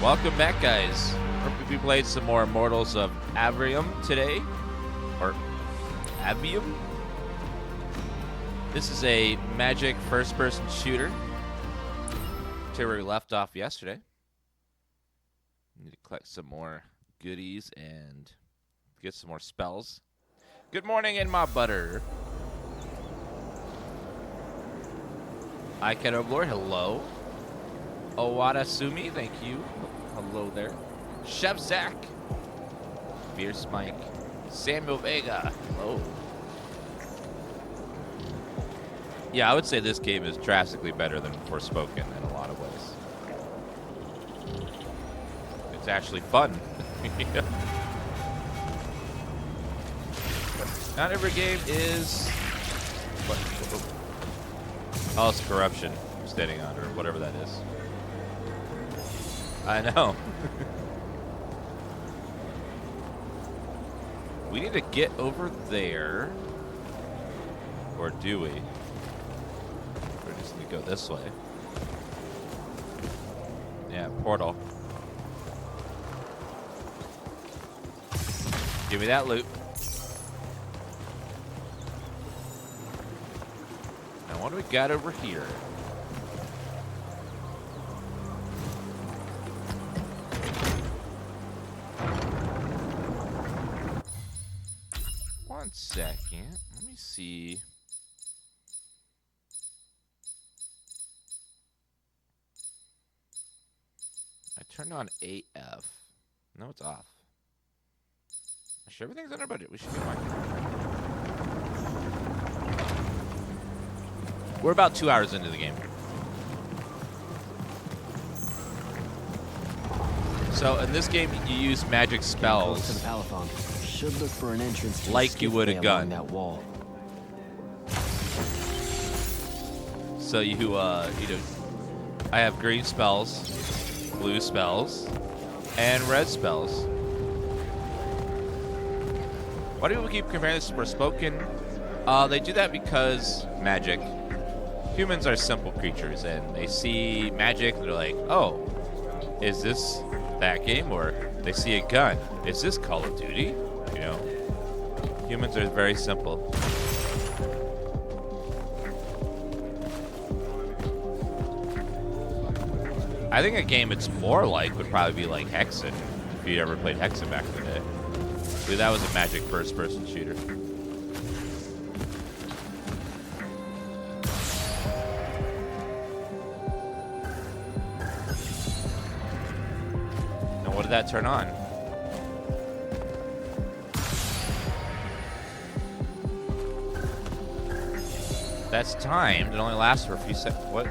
Welcome back, guys. We played some more Immortals of Aveum today. Or Aveum? This is a magic first-person shooter. To where we left off yesterday. Need to collect some more goodies and get some more spells. Good morning in my butter. Iketo Lord, hello. Owada Sumi, thank you. Hello there. Chef Zach. Fierce Mike. Samuel Vega. Hello. Yeah, I would say this game is drastically better than Forspoken in a lot of ways. It's actually fun. Not every game is... What? Oh, it's corruption I'm standing on, or whatever that is. I know. We need to get over there. Or do we? We're just going to go this way. Yeah, portal. Give me that loot. Now, what do we got over here? One second. Let me see. I turned on AF. No, it's off. I'm sure everything's under budget. We should be fine. We're about 2 hours into the game. So in this game, you use magic spells. To the Palathon. Should look for an entrance to like you would a gun. That wall. So you know, I have green spells, blue spells, and red spells. Why do people keep comparing this to Forspoken? They do that because magic. Humans are simple creatures, and they see magic, and they're like, oh, is this that game? Or they see a gun. Is this Call of Duty? You know, humans are very simple. I think a game it's more like would probably be like Hexen, if you ever played Hexen back in the day. Dude, that was a magic first-person shooter. Now, what did that turn on? That's timed. It only lasts for a few seconds. What?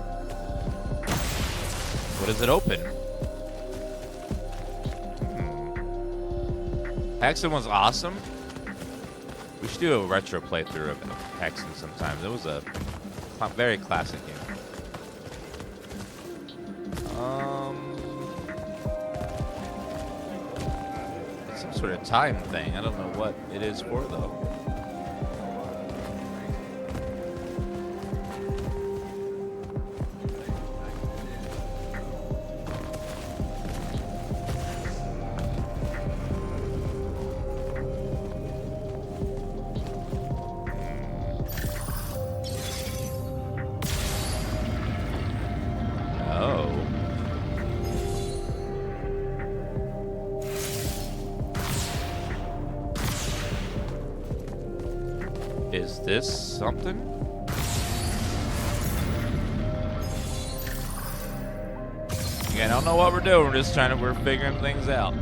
What does it open? Hexen was awesome. We should do a retro playthrough of Hexen sometime. It was a very classic game. It's some sort of time thing. I don't know what it is for, though. Is this something? I don't know what we're doing. We're just we're figuring things out.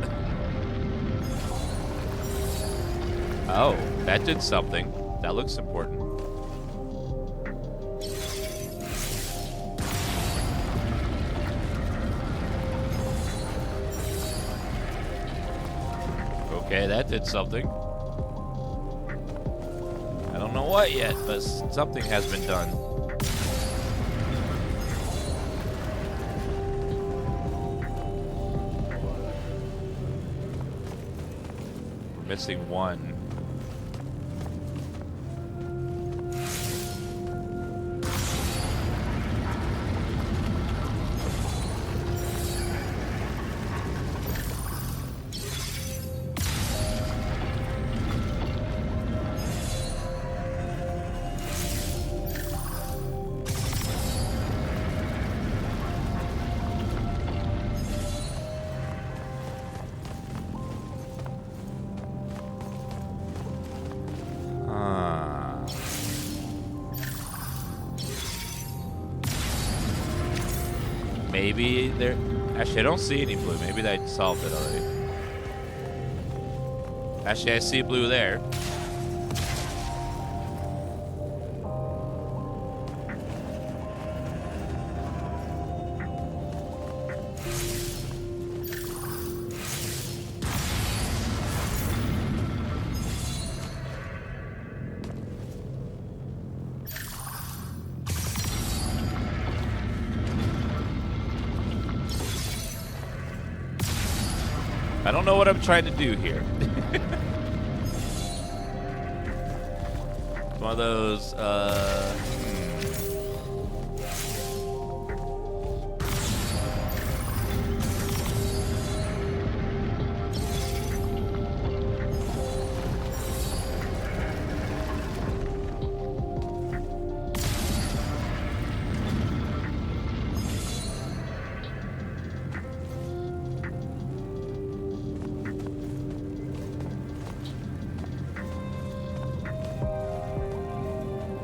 Oh, that did something. That looks important. Okay, that did something. I don't know what yet, but something has been done. We're missing one. Maybe there... Actually, I don't see any blue. Maybe I solved it already. Actually, I see blue there. I don't know what I'm trying to do here. One of those,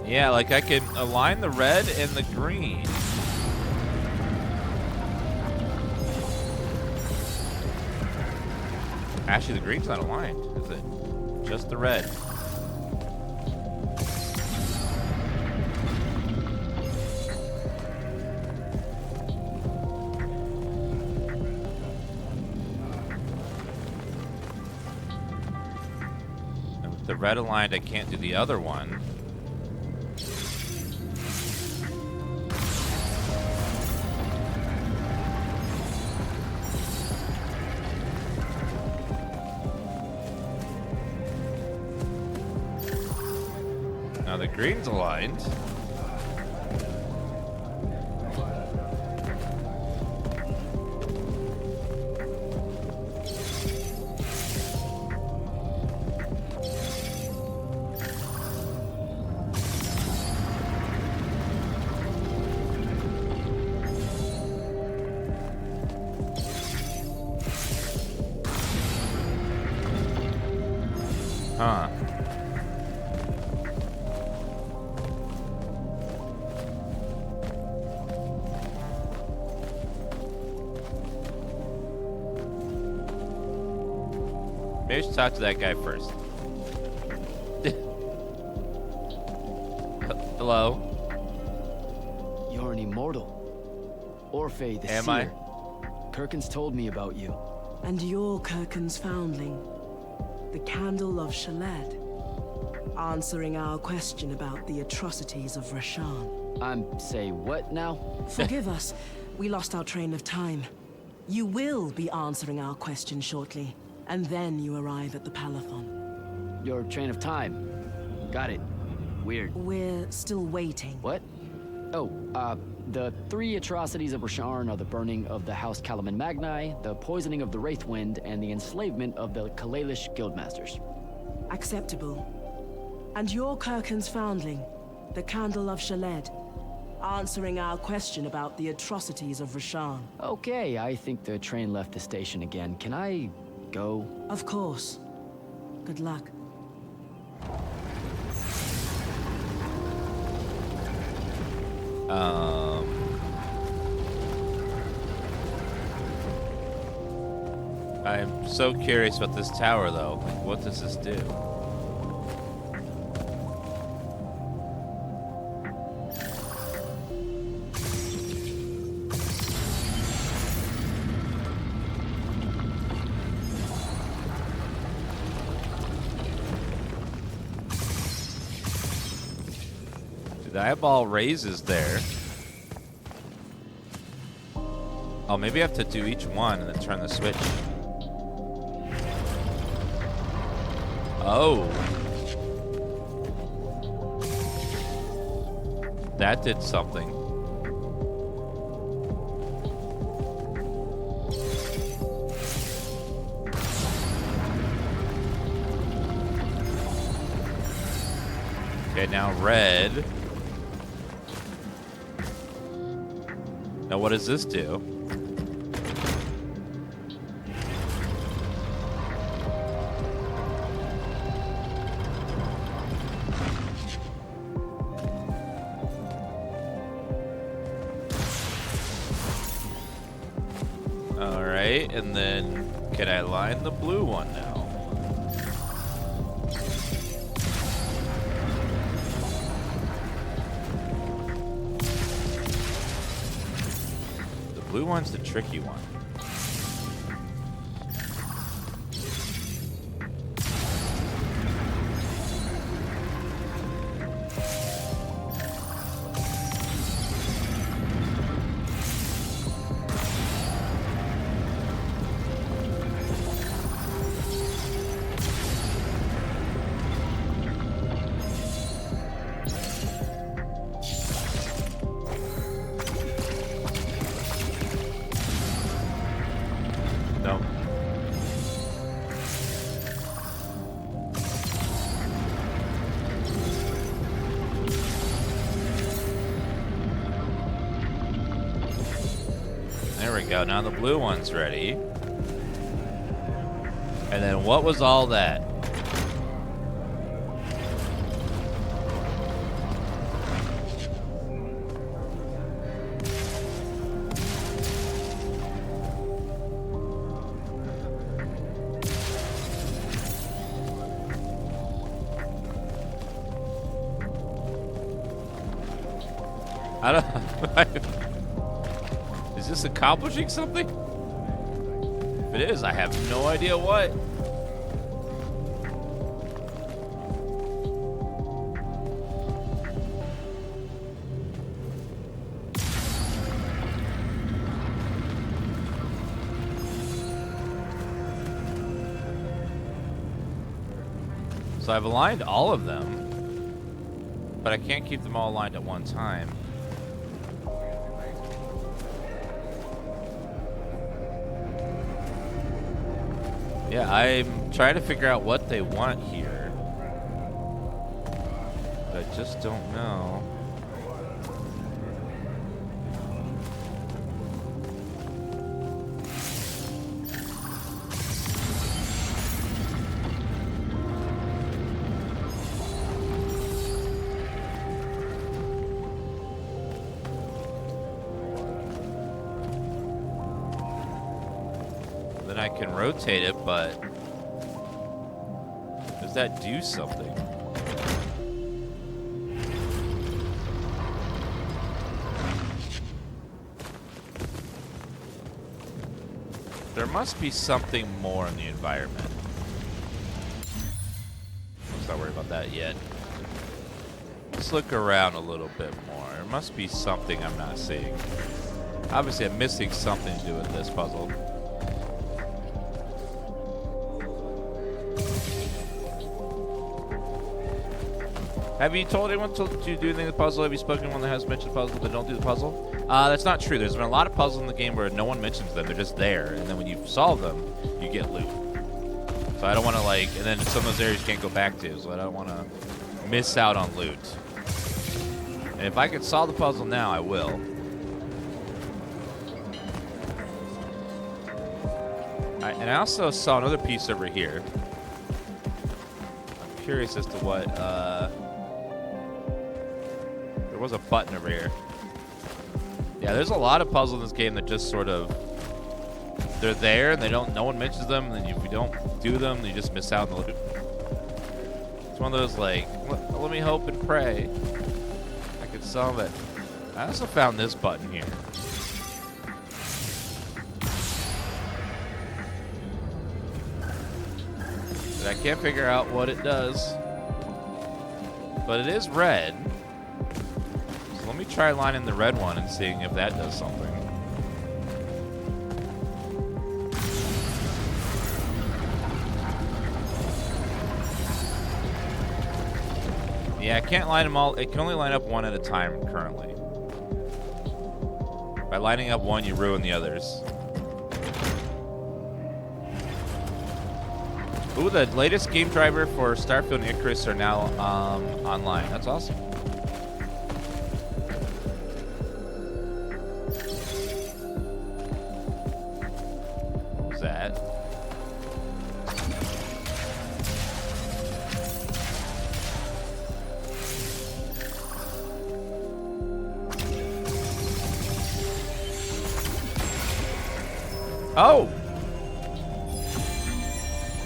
yeah, like I can align the red and the green. Actually, the green's not aligned, is it? Just the red. And with the red aligned, I can't do the other one. Now the green's aligned. Huh. Maybe I should talk to that guy first. Hello? You're an immortal. Orphe the Am seer. I? Kirkins told me about you. And you're Kirkins' foundling, the Candle of Shaled, answering our question about the atrocities of Rashan. Say what now? Forgive us, we lost our train of time. You will be answering our question shortly, and then you arrive at the Palathon. Your train of time. Got it. Weird. We're still waiting. What? Oh, the three atrocities of Rasharn are the burning of the House Kalaman Magni, the poisoning of the Wraithwind, and the enslavement of the Kalalish Guildmasters. Acceptable. And you're Kirkins' foundling, the Candle of Shaled, answering our question about the atrocities of Rashan. Okay, I think the train left the station again. Can I go? Of course. Good luck. I'm so curious about this tower, though. Like, what does this do? The eyeball raises there. Oh, maybe I have to do each one and then turn the switch. Oh. That did something. Okay, now red. Now what does this do? right, and then can I line the blue one now? The blue one's the tricky one. Nope. There we go. Now the blue one's ready. And then what was all that? I don't. Is this accomplishing something? If it is, I have no idea what. So I've aligned all of them, but I can't keep them all aligned at one time. Yeah, I'm trying to figure out what they want here. But I just don't know. Then I can rotate it, but does that do something? There must be something more in the environment. Let's not worry about that yet. Let's look around a little bit more. There must be something I'm not seeing. Obviously, I'm missing something to do with this puzzle. Have you told anyone to do anything with the puzzle? Have you spoken to anyone that has mentioned the puzzle but don't do the puzzle? That's not true. There's been a lot of puzzles in the game where no one mentions them. They're just there. And then when you solve them, you get loot. So I don't want to, like... And then some of those areas you can't go back to. So I don't want to miss out on loot. And if I can solve the puzzle now, I will. And I also saw another piece over here. I'm curious as to what... There was a button over here. Yeah, there's a lot of puzzles in this game that just sort of... They're there, and no one mentions them, and then if you don't do them, you just miss out on the loot. It's one of those, like, let me hope and pray I can solve it. I also found this button here. But I can't figure out what it does. But it is red. So let me try lining the red one and seeing if that does something. Yeah, I can't line them all. It can only line up one at a time currently. By lining up one, you ruin the others. Ooh, the latest game driver for Starfield and Icarus are now online. That's awesome. What's that? Oh!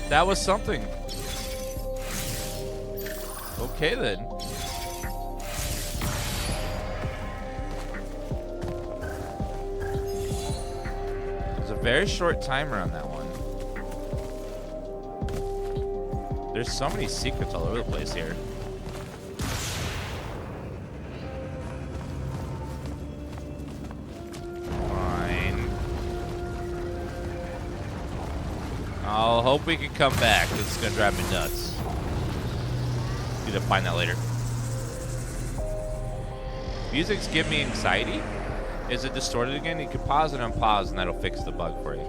That was something. Okay then. There's a very short timer on that one. There's so many secrets all over the place here. Fine. I'll hope we can come back. This is gonna drive me nuts. Need to find that later. Music's giving me anxiety. Is it distorted again? You can pause and unpause, and that'll fix the bug for you.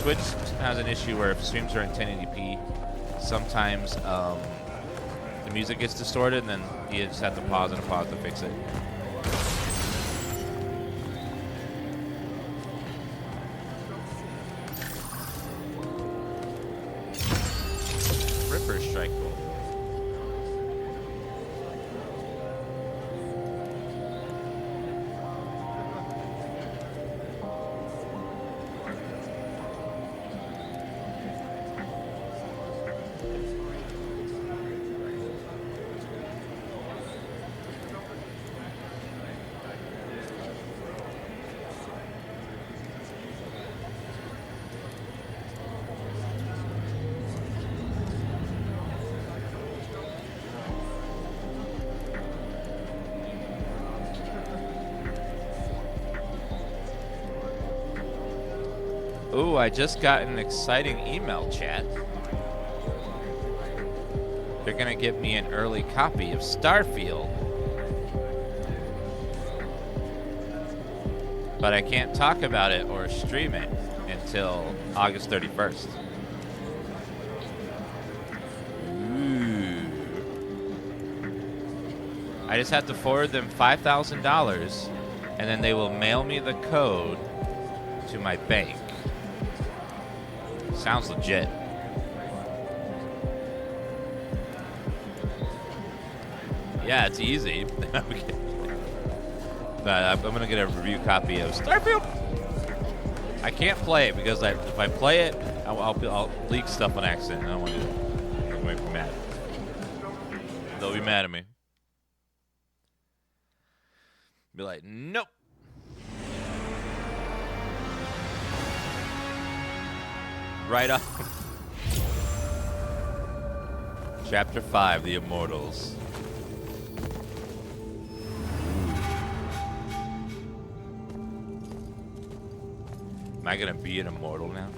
Twitch has an issue where if streams are in 1080p, sometimes the music gets distorted, and then you just have to pause and unpause to fix it. Ripper strike roll. Ooh, I just got an exciting email chat. They're gonna give me an early copy of Starfield. But I can't talk about it or stream it until August 31st. Ooh. I just have to forward them $5,000, and then they will mail me the code to my bank. Sounds legit. Yeah, it's easy. But I'm gonna get a review copy of Starfield. I can't play it because if I play it, I'll leak stuff on accident. I don't want to do it. They'll make me mad. They'll be mad at me. Be like, nope. Right up. Chapter 5, The Immortals. Am I gonna be an immortal now?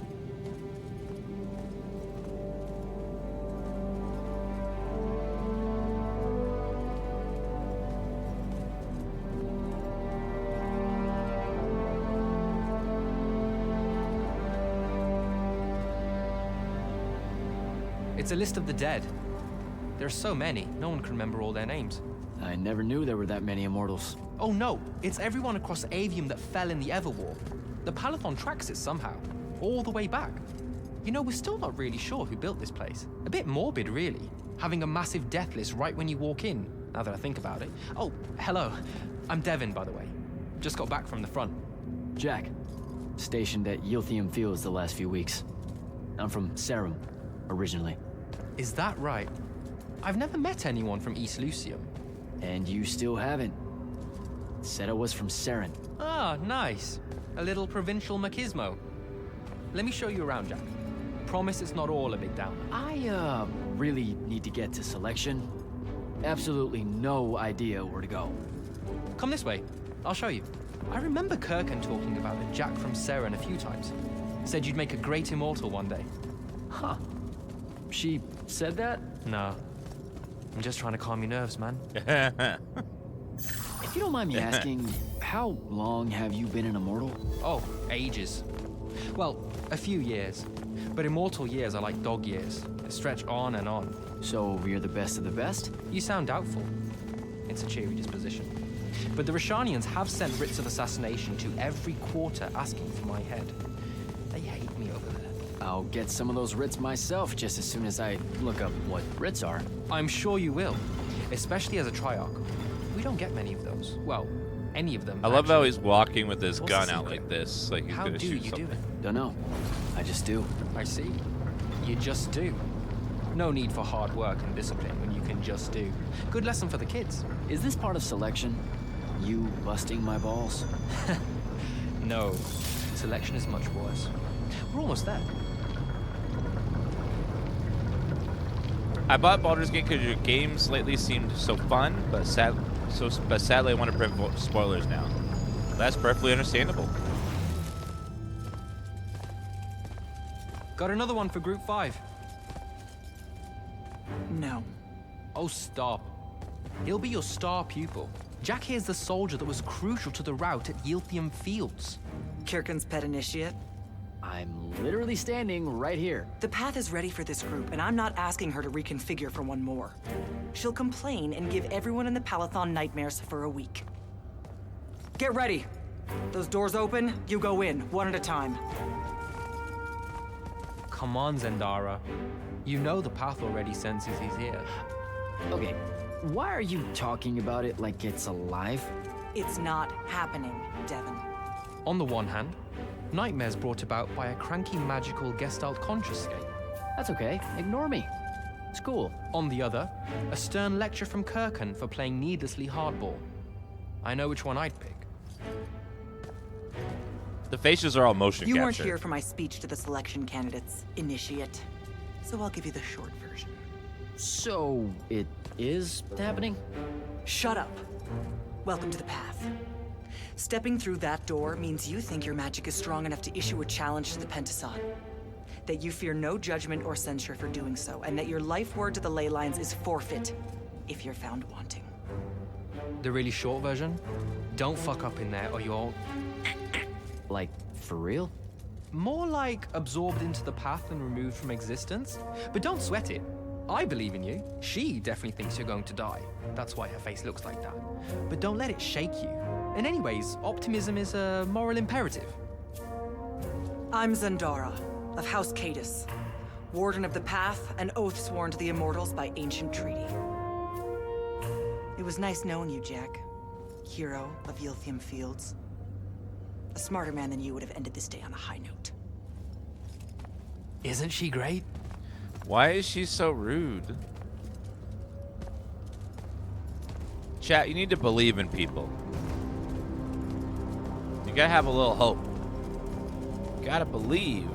It's a list of the dead. There are so many, no one can remember all their names. I never knew there were that many immortals. Oh no, it's everyone across Aveum that fell in the Everwar. The Palathon tracks it somehow, all the way back. You know, we're still not really sure who built this place. A bit morbid, really, having a massive death list right when you walk in, now that I think about it. Oh, hello. I'm Devin, by the way. Just got back from the front. Jack, stationed at Yilthium Fields the last few weeks. I'm from Serum, originally. Is that right? I've never met anyone from East Lucium. And you still haven't. Said I was from Seren. Ah, nice. A little provincial machismo. Let me show you around, Jack. Promise it's not all a big downer. I, really need to get to selection. Absolutely no idea where to go. Come this way. I'll show you. I remember Kirkan talking about a Jack from Seren a few times. Said you'd make a great immortal one day. Huh. She said that? No. I'm just trying to calm your nerves, man. If you don't mind me asking, how long have you been an immortal? Oh, ages. Well, a few years. But immortal years are like dog years. They stretch on and on. So you're the best of the best? You sound doubtful. It's a cheery disposition. But the Rashanians have sent writs of assassination to every quarter asking for my head. They hate me over there. I'll get some of those writs myself just as soon as I look up what writs are. I'm sure you will, especially as a Triarch. We don't get many of those. Well, any of them. I love how actually. he's walking with his What's gun the out secret? like this, like he's How gonna do shoot you something. do it? Don't know. I just do. I see. You just do. No need for hard work and discipline when you can just do. Good lesson for the kids. Is this part of selection? You busting my balls? No, selection is much worse. We're almost there. I bought Baldur's Gate because your games lately seemed so fun, but sadly I want to prevent spoilers now. That's perfectly understandable. Got another one for Group 5. No. Oh, stop. He'll be your star pupil. Jack here's the soldier that was crucial to the rout at Yilthium Fields. Kirkin's pet initiate? I'm literally standing right here. The path is ready for this group, and I'm not asking her to reconfigure for one more. She'll complain and give everyone in the Palathon nightmares for a week. Get ready. Those doors open, you go in, one at a time. Come on, Zendara. You know the path already senses he's here. Okay, why are you talking about it like it's alive? It's not happening, Devon. On the one hand, nightmares brought about by a cranky magical Gestalt conscious state. That's okay, ignore me. It's cool. On the other, a stern lecture from Kirkin for playing needlessly hardball. I know which one I'd pick. The faces are all motion You captured. weren't here for my speech to the selection candidates, initiate. So I'll give you the short version. So, it is happening? Shut up. Welcome to the path. Stepping through that door means you think your magic is strong enough to issue a challenge to the Pentason. That you fear no judgment or censure for doing so, and that your life word to the ley lines is forfeit if you're found wanting. The really short version? Don't fuck up in there or you'll... Like, for real? More like absorbed into the path and removed from existence. But don't sweat it. I believe in you. She definitely thinks you're going to die. That's why her face looks like that. But don't let it shake you. And anyways, optimism is a moral imperative. I'm Zendara, of House Cadus, Warden of the Path, an oath sworn to the Immortals by ancient treaty. It was nice knowing you, Jack. Hero of Yilthium Fields. A smarter man than you would have ended this day on a high note. Isn't she great? Why is she so rude? Chat, you need to believe in people. You gotta have a little hope. You gotta believe.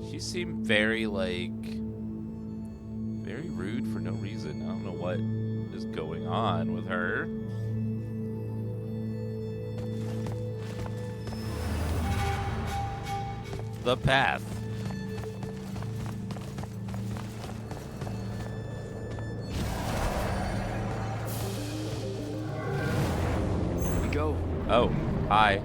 She seemed very, very rude for no reason. I don't know what is going on with her. The path. Here we go. Oh, hi.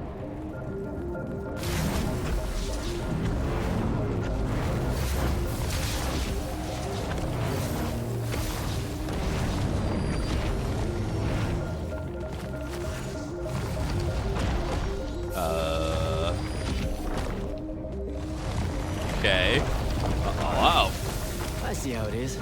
Okay. Oh, wow. I see how it is.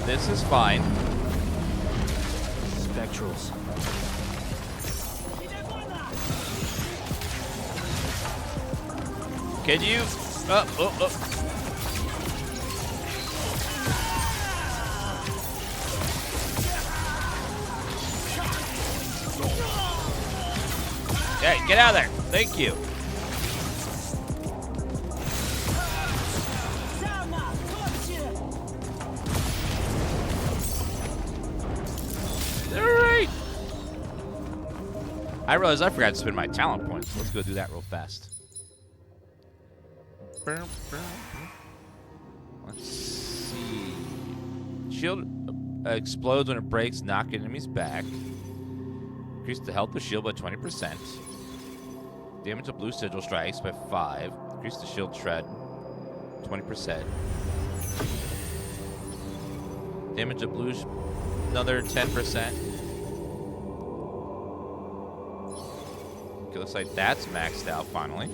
This is fine. Spectrals. Can you? Oh. Hey, get out of there. Thank you. Alright. I realized I forgot to spend my talent points. Let's go do that real fast. Let's see. Shield explodes when it breaks, knocking enemies back. Increase the health of the shield by 20%. Damage to blue sigil strikes by 5. Increase the shield shred 20%. Damage to blue another 10%. Okay, looks like that's maxed out finally.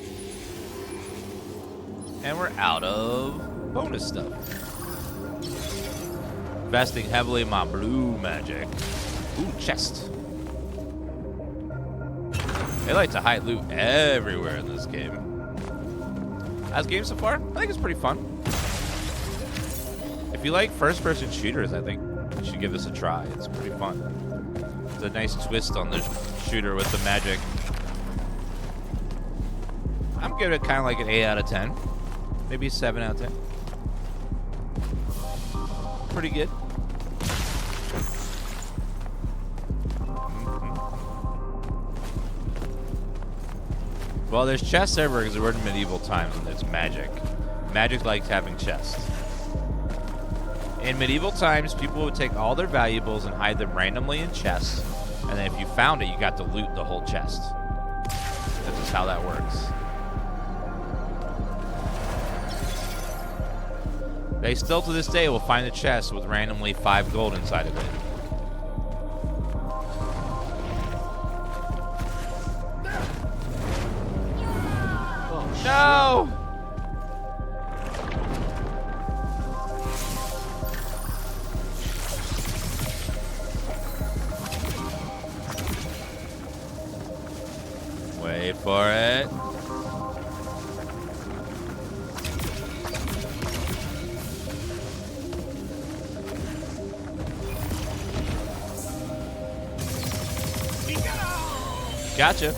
And we're out of bonus stuff. Investing heavily in my blue magic. Ooh, chest. They like to hide loot everywhere in this game. How's the game so far? I think it's pretty fun. If you like first-person shooters, I think you should give this a try. It's pretty fun. It's a nice twist on the shooter with the magic. I'm giving it kind of like an 8 out of 10. Maybe 7 out of 10. Pretty good. Well, there's chests everywhere because we're in medieval times and it's magic. Magic likes having chests. In medieval times, people would take all their valuables and hide them randomly in chests. And then if you found it, you got to loot the whole chest. That's just how that works. They still to this day will find a chest with randomly 5 gold inside of it. No! Wait for it. Gotcha.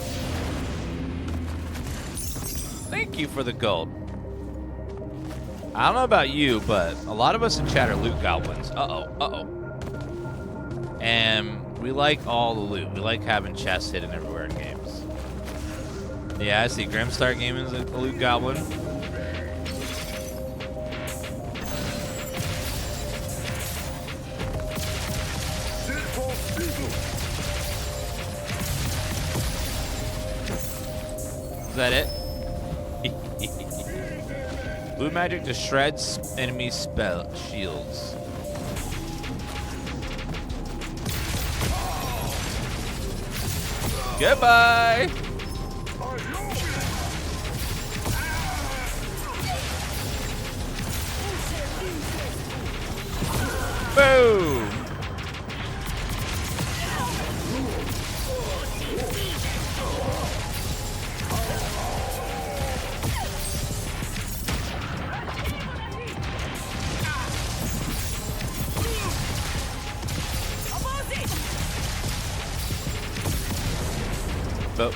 Thank you for the gold. I don't know about you, but a lot of us in chat are loot goblins. And we like all the loot. We like having chests hidden everywhere in games. Yeah, I see Grimstar Gaming is a loot goblin. Is that it? Blue magic to shreds enemy spell shields. Goodbye. Boom.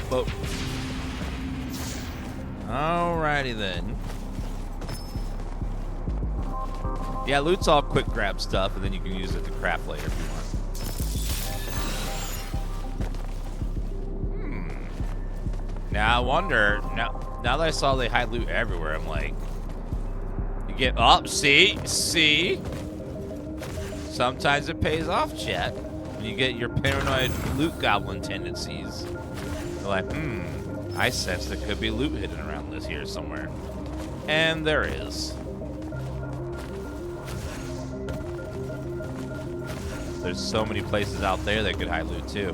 Boop. Alrighty then. Yeah, loot's all quick grab stuff, and then you can use it to craft later if you want. Now I wonder. Now that I saw they hide loot everywhere, I'm like, you get up. See. Sometimes it pays off, chat. When you get your paranoid loot goblin tendencies. They're like, I sense there could be loot hidden around this here somewhere. And there is. There's so many places out there that could hide loot too.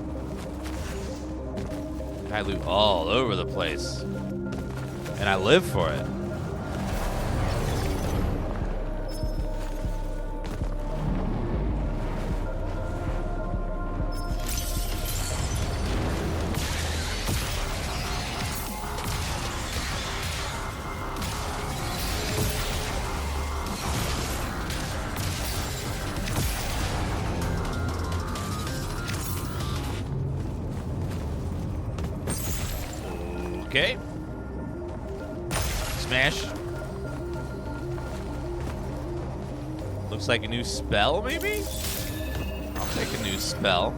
Hide loot all over the place. And I live for it. Okay. Smash. Looks like a new spell, maybe? I'll take a new spell.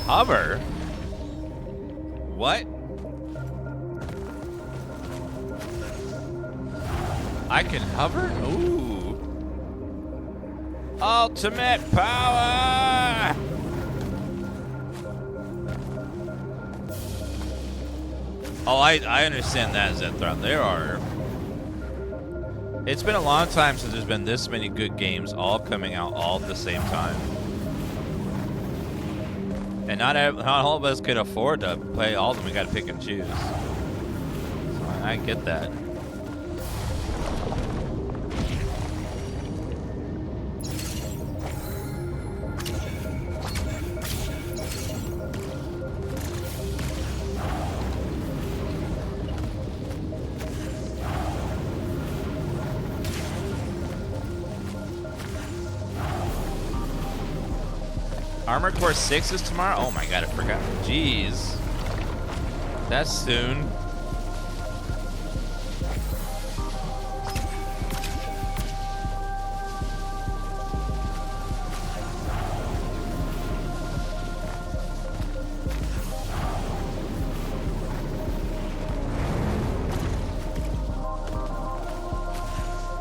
Hover? What? I can hover? Ooh. Ultimate power! Oh, I understand that, Zenthron. There are... It's been a long time since there's been this many good games all coming out all at the same time. And not all of us could afford to play all of them. We gotta pick and choose. So I get that. Armored Core 6 is tomorrow? Oh my god, I forgot. Jeez. That's soon.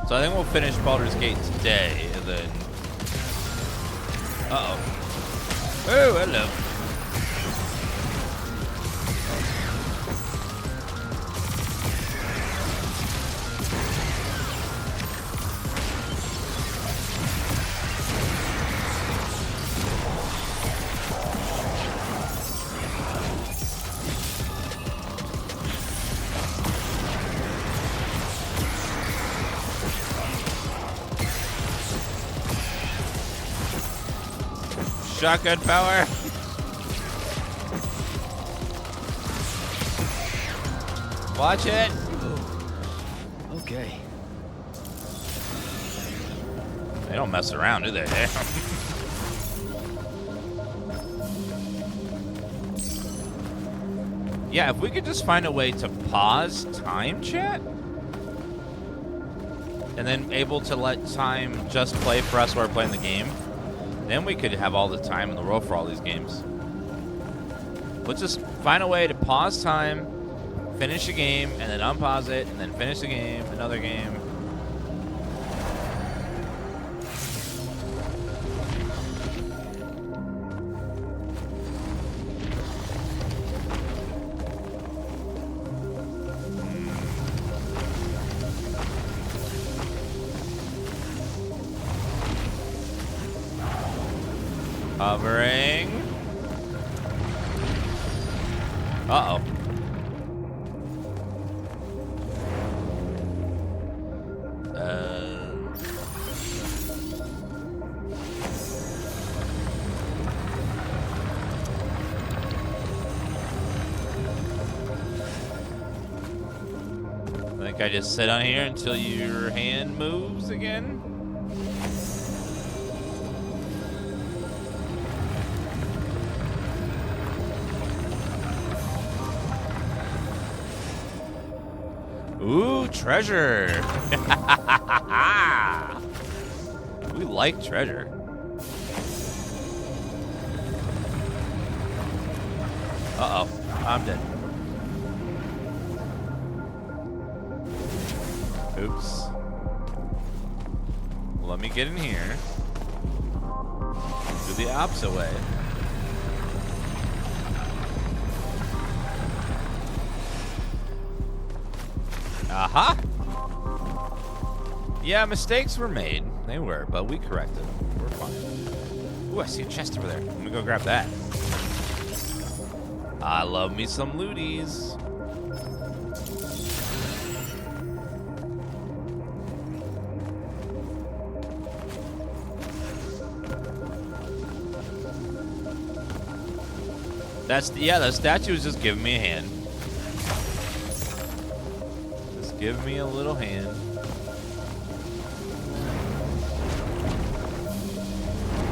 So I think we'll finish Baldur's Gate today, and then... Uh-oh. Oh, hello. Shotgun power. Watch it. Okay. They don't mess around, do they? Yeah, if we could just find a way to pause time, chat, and then able to let time just play for us while we're playing the game, then we could have all the time in the world for all these games. Let's just find a way to pause time, finish a game, and then unpause it, and then finish the game, another game. Hovering. Uh-oh. I think I just sit on here until your hand moves again. Ooh, treasure. We like treasure. Uh-oh, I'm dead. Oops. Let me get in here. Do the opposite way. Aha! Yeah, mistakes were made. They were, but we corrected them. We're fine. Ooh, I see a chest over there. Let me go grab that. I love me some looties. Yeah, the statue is just giving me a hand. Give me a little hand.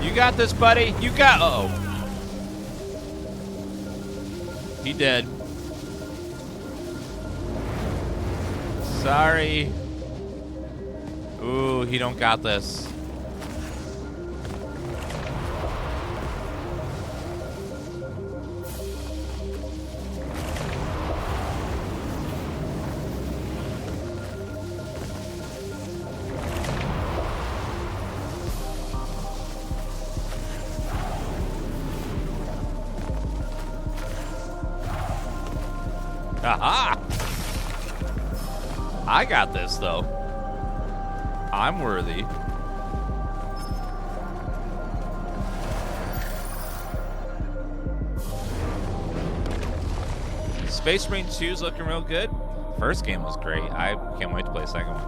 You got this, buddy. You got... Uh-oh. He dead. Sorry. Ooh, he don't got this. Aha! I got this, though. I'm worthy. Space Marine 2 is looking real good. First game was great. I can't wait to play the second one.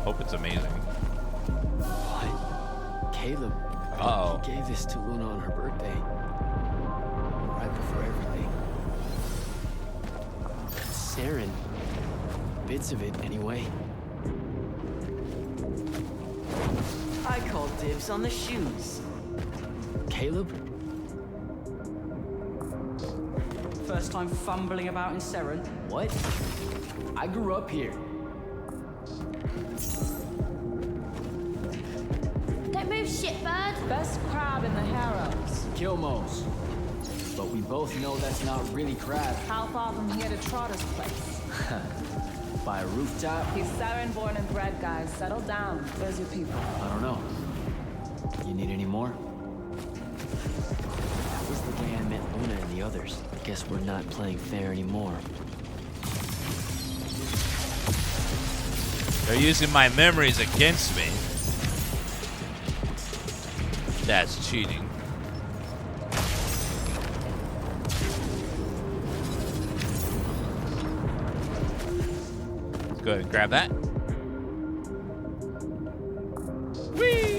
Hope it's amazing. What? Caleb. Uh-oh. He gave this to Luna on her birthday. Right before everything. Saren. Bits of it, anyway. I call dibs on the shoes. Caleb? First time fumbling about in Seren. What? I grew up here. Don't move, shitbird. Best crab in the Harrows. Gilmos. But we both know that's not really crab. How far from here to Trotter's place? By a rooftop? He's Saren born and bred, guys. Settle down. Where's your people? I don't know. You need any more? That was the way I met Luna and the others. Guess we're not playing fair anymore. They're using my memories against me. That's cheating. Let's go ahead and grab that. Whee!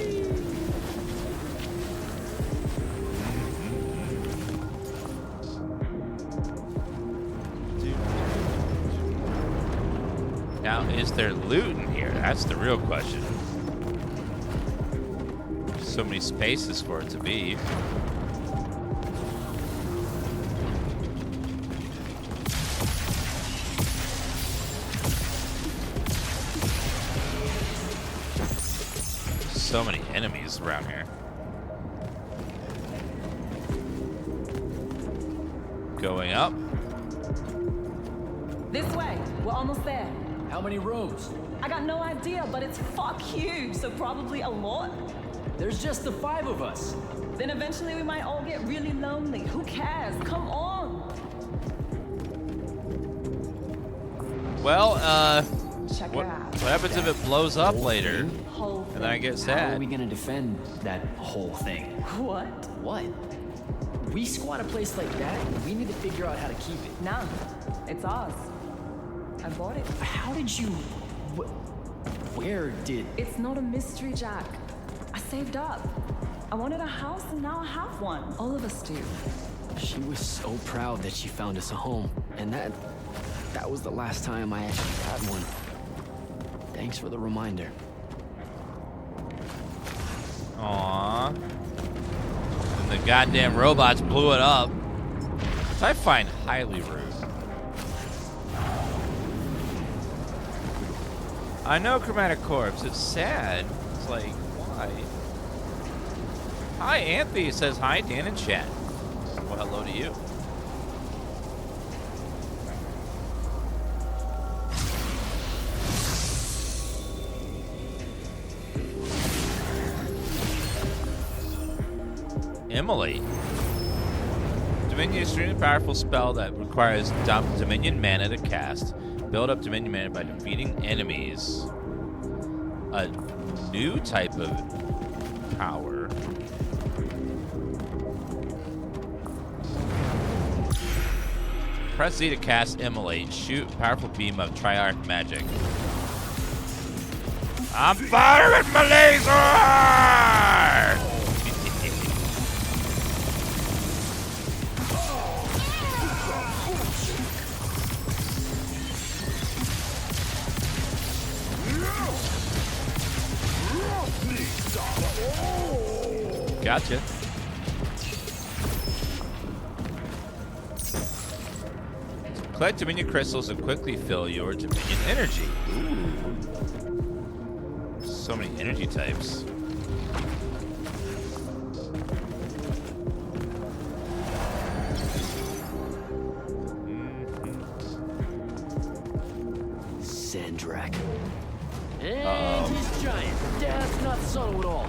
Now, is there loot in here? That's the real question. So many spaces for it to be. So many enemies around here. Going up. This way. We're almost there. How many rooms? I got no idea, but it's fuck huge, so probably a lot. There's just the 5 of us. Then eventually we might all get really lonely. Who cares? Come on. Well, Check what it out. happens if it blows up later? Whole And then I get How are sad. we gonna defend that whole thing? What? What? We squat a place like that, we need to figure out how to keep it. Nah, it's ours. I bought it. How did you... Where did... It's not a mystery, Jack. I saved up. I wanted a house and now I have one. All of us do. She was so proud that she found us a home. And that was the last time I actually had one. Thanks for the reminder. Aww. And the goddamn robots blew it up. Which I find highly rude. I know Chromatic Corpse, it's sad. It's like, why? Hi, Anthony says hi, Dan in chat. Well, hello to you. Immolate. Dominion is an extremely powerful spell that requires Dominion mana to cast. Build up Dominion mana by defeating enemies. A new type of power. Press Z to cast Immolate. Shoot powerful beam of Triarch magic. I'm firing my laser! Gotcha. Collect Dominion crystals and quickly fill your Dominion energy. Ooh. So many energy types. Sandrak. And he's giant. That's not subtle at all.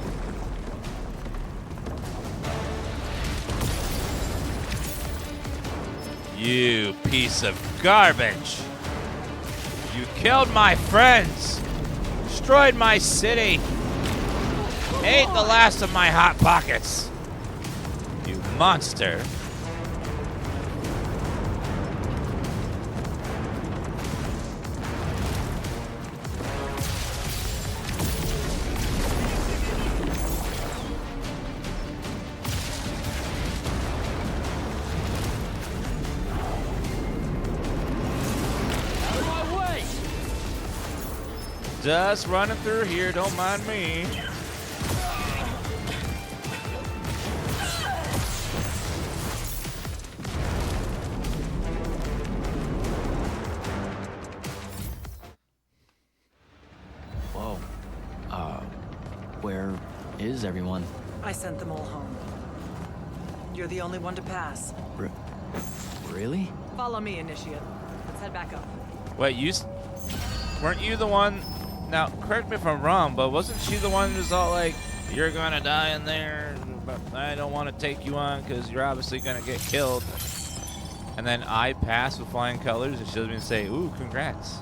You piece of garbage. You killed my friends. Destroyed my city. Ate the last of my Hot Pockets. You monster. Just running through here, don't mind me. Whoa. Where is everyone? I sent them all home. You're the only one to pass. Really? Follow me, Initiate. Let's head back up. Wait, weren't you the one? Now, correct me if I'm wrong, but wasn't she the one who's all like, "You're gonna die in there, but I don't want to take you on because you're obviously gonna get killed." And then I pass with flying colors, and she'll even say, "Ooh, congrats."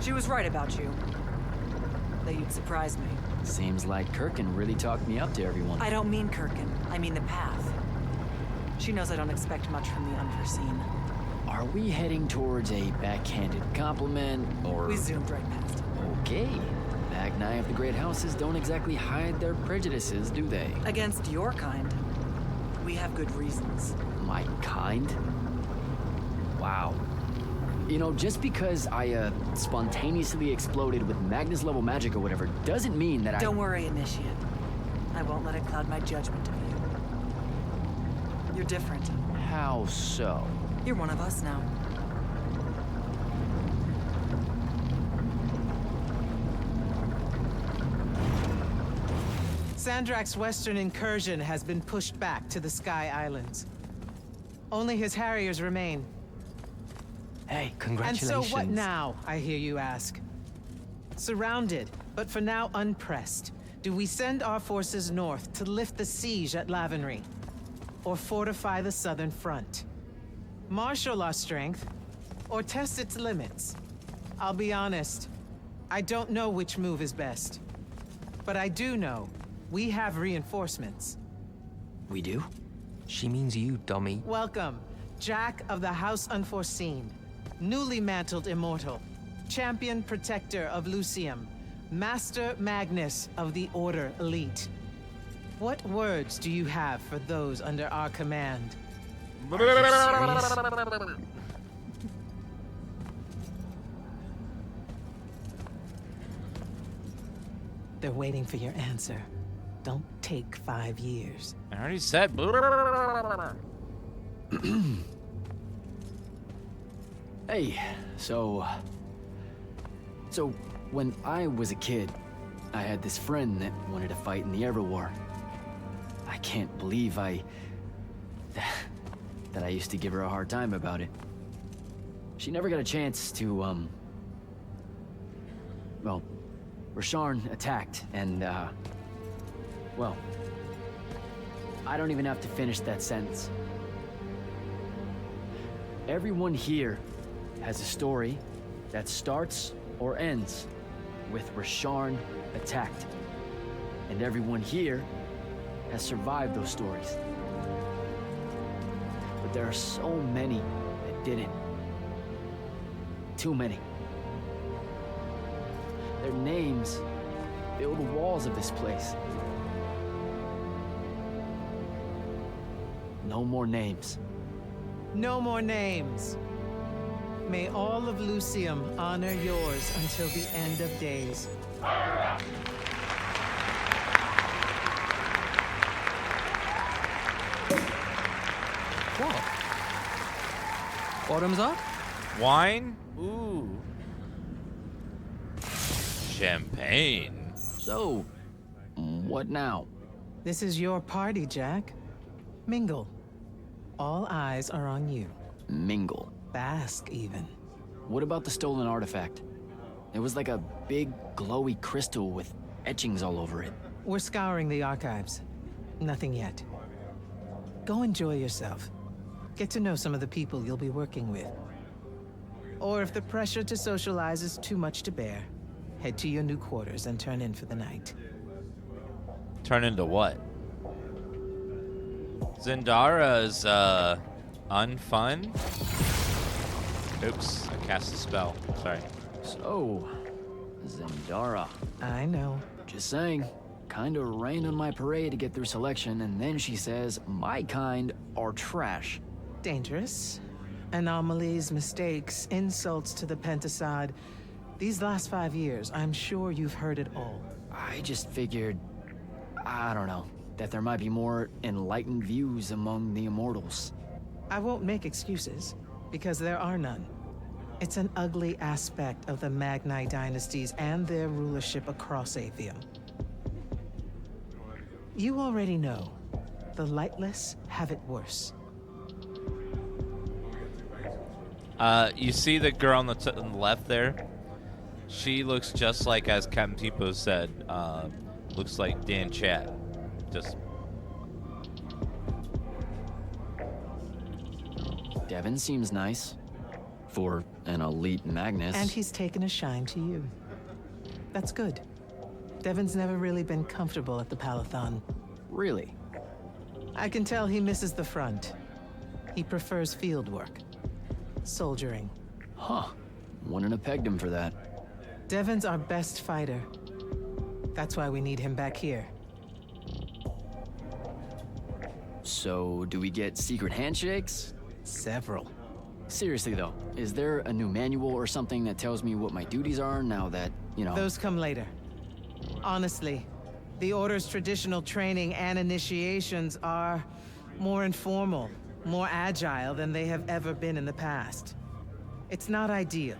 She was right about you. That you'd surprise me. Seems like Kirkin really talked me up to everyone. I don't mean Kirkin. I mean the path. She knows I don't expect much from the unforeseen. Are we heading towards a backhanded compliment, or... We zoomed right past it. Okay. Magni of the Great Houses don't exactly hide their prejudices, do they? Against your kind, we have good reasons. My kind? Wow. You know, just because I, spontaneously exploded with Magnus-level magic or whatever, doesn't mean that Don't worry, Initiate. I won't let it cloud my judgment of you. You're different. How so? You're one of us now. Sandrak's western incursion has been pushed back to the Sky Islands. Only his Harriers remain. Hey, And congratulations. so what now, I hear you ask? Surrounded, but for now unpressed, do we send our forces north to lift the siege at Lavenry? Or fortify the southern front? Marshal our strength, or test its limits? I'll be honest, I don't know which move is best. But I do know we have reinforcements. We do? She means you, dummy. Welcome, Jack of the House Unforeseen. Newly mantled Immortal, Champion Protector of Lucium, Master Magnus of the Order Elite. What words do you have for those under our command? They're waiting for your answer. Don't take 5 years. I already said. Hey, so when I was a kid, I had this friend that wanted to fight in the Everwar. I can't believe that I used to give her a hard time about it. She never got a chance to, well, Rasharn attacked, and, well, I don't even have to finish that sentence. Everyone here has a story that starts or ends with Rasharn attacked. And everyone here has survived those stories. But there are so many that didn't. Too many. Their names fill the walls of this place. No more names. No more names. May all of Lucium honor yours until the end of days. What? Bottoms up? Wine? Ooh. Champagne. So, what now? This is your party, Jack. Mingle. All eyes are on you. Mingle. Bask, even. What about the stolen artifact? It was like a big, glowy crystal with etchings all over it. We're scouring the archives. Nothing yet. Go enjoy yourself. Get to know some of the people you'll be working with. Or if the pressure to socialize is too much to bear, head to your new quarters and turn in for the night. Turn into what? Zendara's, unfun? Oops, I cast a spell. Sorry. So, Zendara. I know. Just saying. Kinda rained on my parade to get through selection, and then she says my kind are trash. Dangerous. Anomalies, mistakes, insults to the Pentasod. These last 5 years, I'm sure you've heard it all. I just figured, I don't know, that there might be more enlightened views among the Immortals. I won't make excuses, because there are none. It's an ugly aspect of the Magni dynasties and their rulership across Aveum. You already know, the lightless have it worse. You see the girl on the left there? She looks just like, as Captain Tipo said, looks like Dan Chat. Just... Devin seems nice. For an elite Magnus. And he's taken a shine to you. That's good. Devin's never really been comfortable at the Palathon. Really? I can tell he misses the front. He prefers field work. Soldiering. Huh. Wouldn't have pegged him for that. Devin's our best fighter. That's why we need him back here. So, do we get secret handshakes? Several. Seriously though, is there a new manual or something that tells me what my duties are now that, you know... Those come later. Honestly, the Order's traditional training and initiations are more informal, more agile than they have ever been in the past. It's not ideal,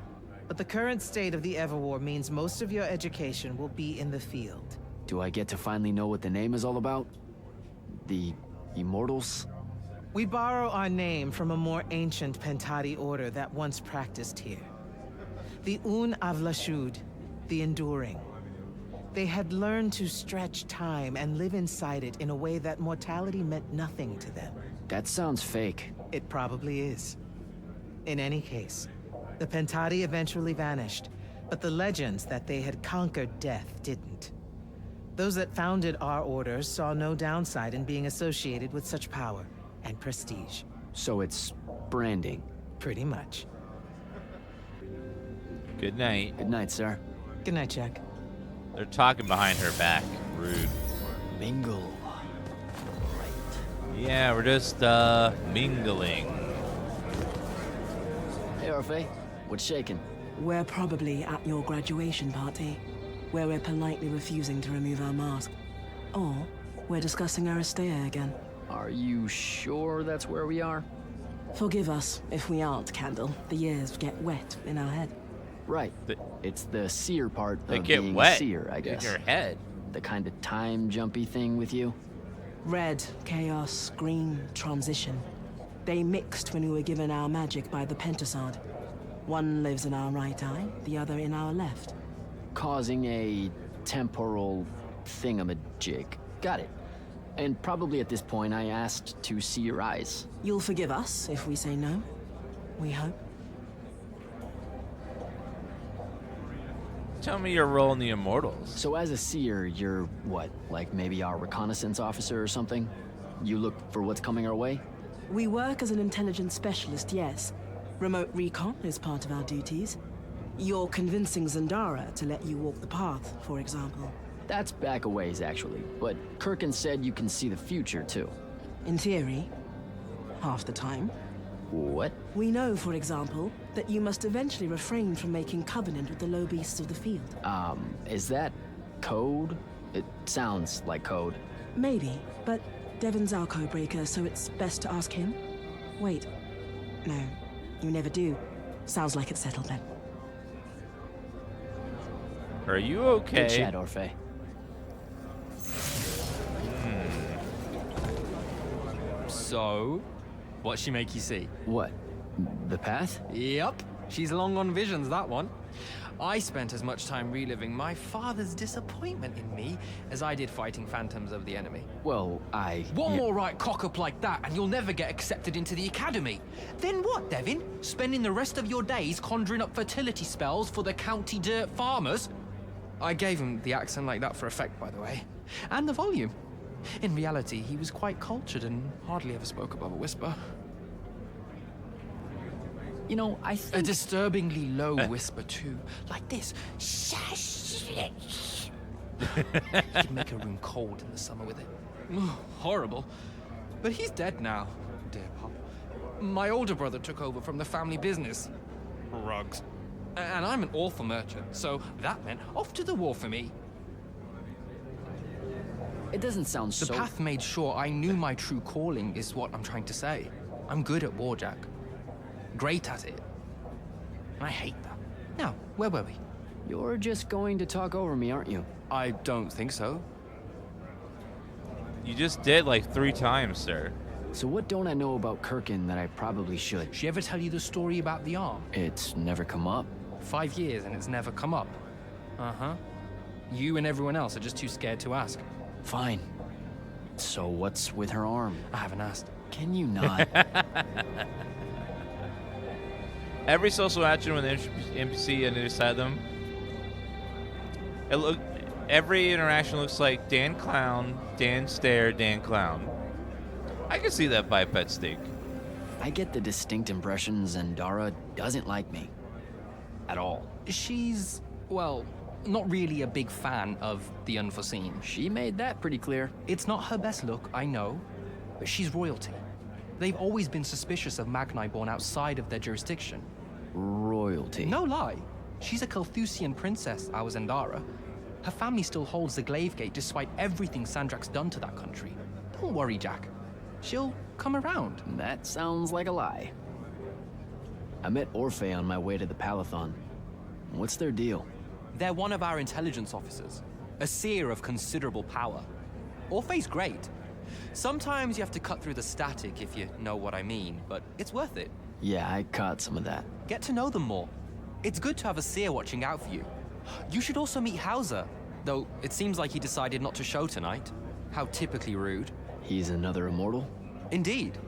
but the current state of the Everwar means most of your education will be in the field. Do I get to finally know what the name is all about? The Immortals? We borrow our name from a more ancient Pentati order that once practiced here. The Un Avlashud, the Enduring. They had learned to stretch time and live inside it in a way that mortality meant nothing to them. That sounds fake. It probably is. In any case, the Pentati eventually vanished, but the legends that they had conquered death didn't. Those that founded our order saw no downside in being associated with such power and prestige. So it's branding. Pretty much. Good night. Good night, sir. Good night, Jack. They're talking behind her back. Rude. Mingle. Yeah, we're just, mingling. Hey, Orphe. What's shaking? We're probably at your graduation party, where we're politely refusing to remove our mask. Or we're discussing Aristea again. Are you sure that's where we are? Forgive us if we aren't, Candle. The years get wet in our head. Right. It's the seer part They of get being wet a seer, I guess. in your head. The kind of time-jumpy thing with you? Red, chaos, green, transition. They mixed when we were given our magic by the Pentasod. One lives in our right eye, the other in our left. Causing a temporal thingamajig. Got it. And probably at this point I asked to see your eyes. You'll forgive us if we say no. We hope. Tell me your role in the Immortals. So as a seer, you're what? Like maybe our reconnaissance officer or something? You look for what's coming our way? We work as an intelligence specialist, yes. Remote recon is part of our duties. You're convincing Zendara to let you walk the path, for example. That's back a ways, actually. But Kirkin said you can see the future, too. In theory, half the time. What? We know, for example, that you must eventually refrain from making covenant with the low beasts of the field. Is that code? It sounds like code. Maybe, but Devin's our codebreaker, so it's best to ask him. Wait. No, you never do. Sounds like it's settled then. Are you okay? Good chat, Orphe. So, What'd she make you see? What? The path? Yup. She's long on visions, that one. I spent as much time reliving my father's disappointment in me as I did fighting phantoms of the enemy. Well, One more right cock-up like that and you'll never get accepted into the academy. Then what, Devin? Spending the rest of your days conjuring up fertility spells for the county dirt farmers? I gave him the accent like that for effect, by the way. And the volume. In reality, he was quite cultured and hardly ever spoke above a whisper. You know, I A think... disturbingly low whisper, too. Like this. Shush. He'd make a room cold in the summer with it. Horrible. But he's dead now, dear Pop. My older brother took over from the family business. Rugs. And I'm an awful merchant, so that meant off to the war for me. It doesn't sound The so... path made sure I knew my true calling is what I'm trying to say. I'm good at war, Jack. Great at it. I hate that. Now, where were we? You're just going to talk over me, aren't you? I don't think so. You just did like 3 times, sir. So what don't I know about Kirkin that I probably should? She ever tell you the story about the arm? It's never come up. 5 years and it's never come up. Uh-huh. You and everyone else are just too scared to ask. Fine. So what's with her arm? I haven't asked. Can you not? Every social action with an NPC on either side of them, every interaction looks like Dan Clown, Dan Stare, Dan Clown. I can see that biped stink. I get the distinct impression Zendara doesn't like me. At all. She's, well, not really a big fan of the unforeseen. She made that pretty clear. It's not her best look, I know, but she's royalty. They've always been suspicious of Magni born outside of their jurisdiction. Royalty. No lie. She's a Carthusian princess, our Zendara. Her family still holds the Glaive Gate despite everything Sandrak's done to that country. Don't worry, Jack. She'll come around. That sounds like a lie. I met Orphe on my way to the Palathon. What's their deal? They're one of our intelligence officers, a seer of considerable power. Orphe's great. Sometimes you have to cut through the static if you know what I mean, but it's worth it. Yeah, I caught some of that. Get to know them more. It's good to have a seer watching out for you. You should also meet Hauser, though it seems like he decided not to show tonight. How typically rude. He's another immortal? Indeed.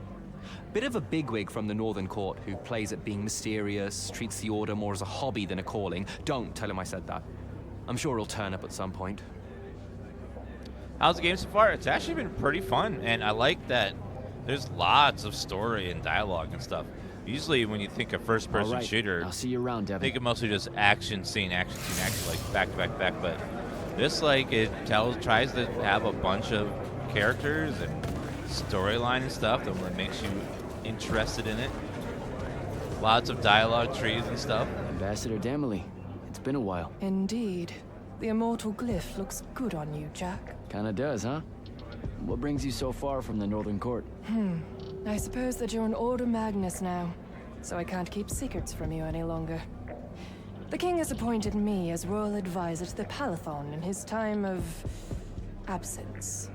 Bit of a bigwig from the Northern Court who plays at being mysterious, treats the Order more as a hobby than a calling. Don't tell him I said that. I'm sure he'll turn up at some point. How's the game so far? It's actually been pretty fun, and I like that there's lots of story and dialogue and stuff. Usually when you think of first-person All right. shooter, I'll see you around, I Devin. think of mostly just action scene, like back to back to back. But this, like, it tries to have a bunch of characters and storyline and stuff that makes you interested in it. Lots of dialogue trees and stuff. Ambassador Damley, it's been a while. Indeed. The immortal glyph looks good on you, Jack. Kinda does, huh? What brings you so far from the Northern Court? I suppose that you're an Order Magnus now, so I can't keep secrets from you any longer. The king has appointed me as royal advisor to the Palathon in his time of absence.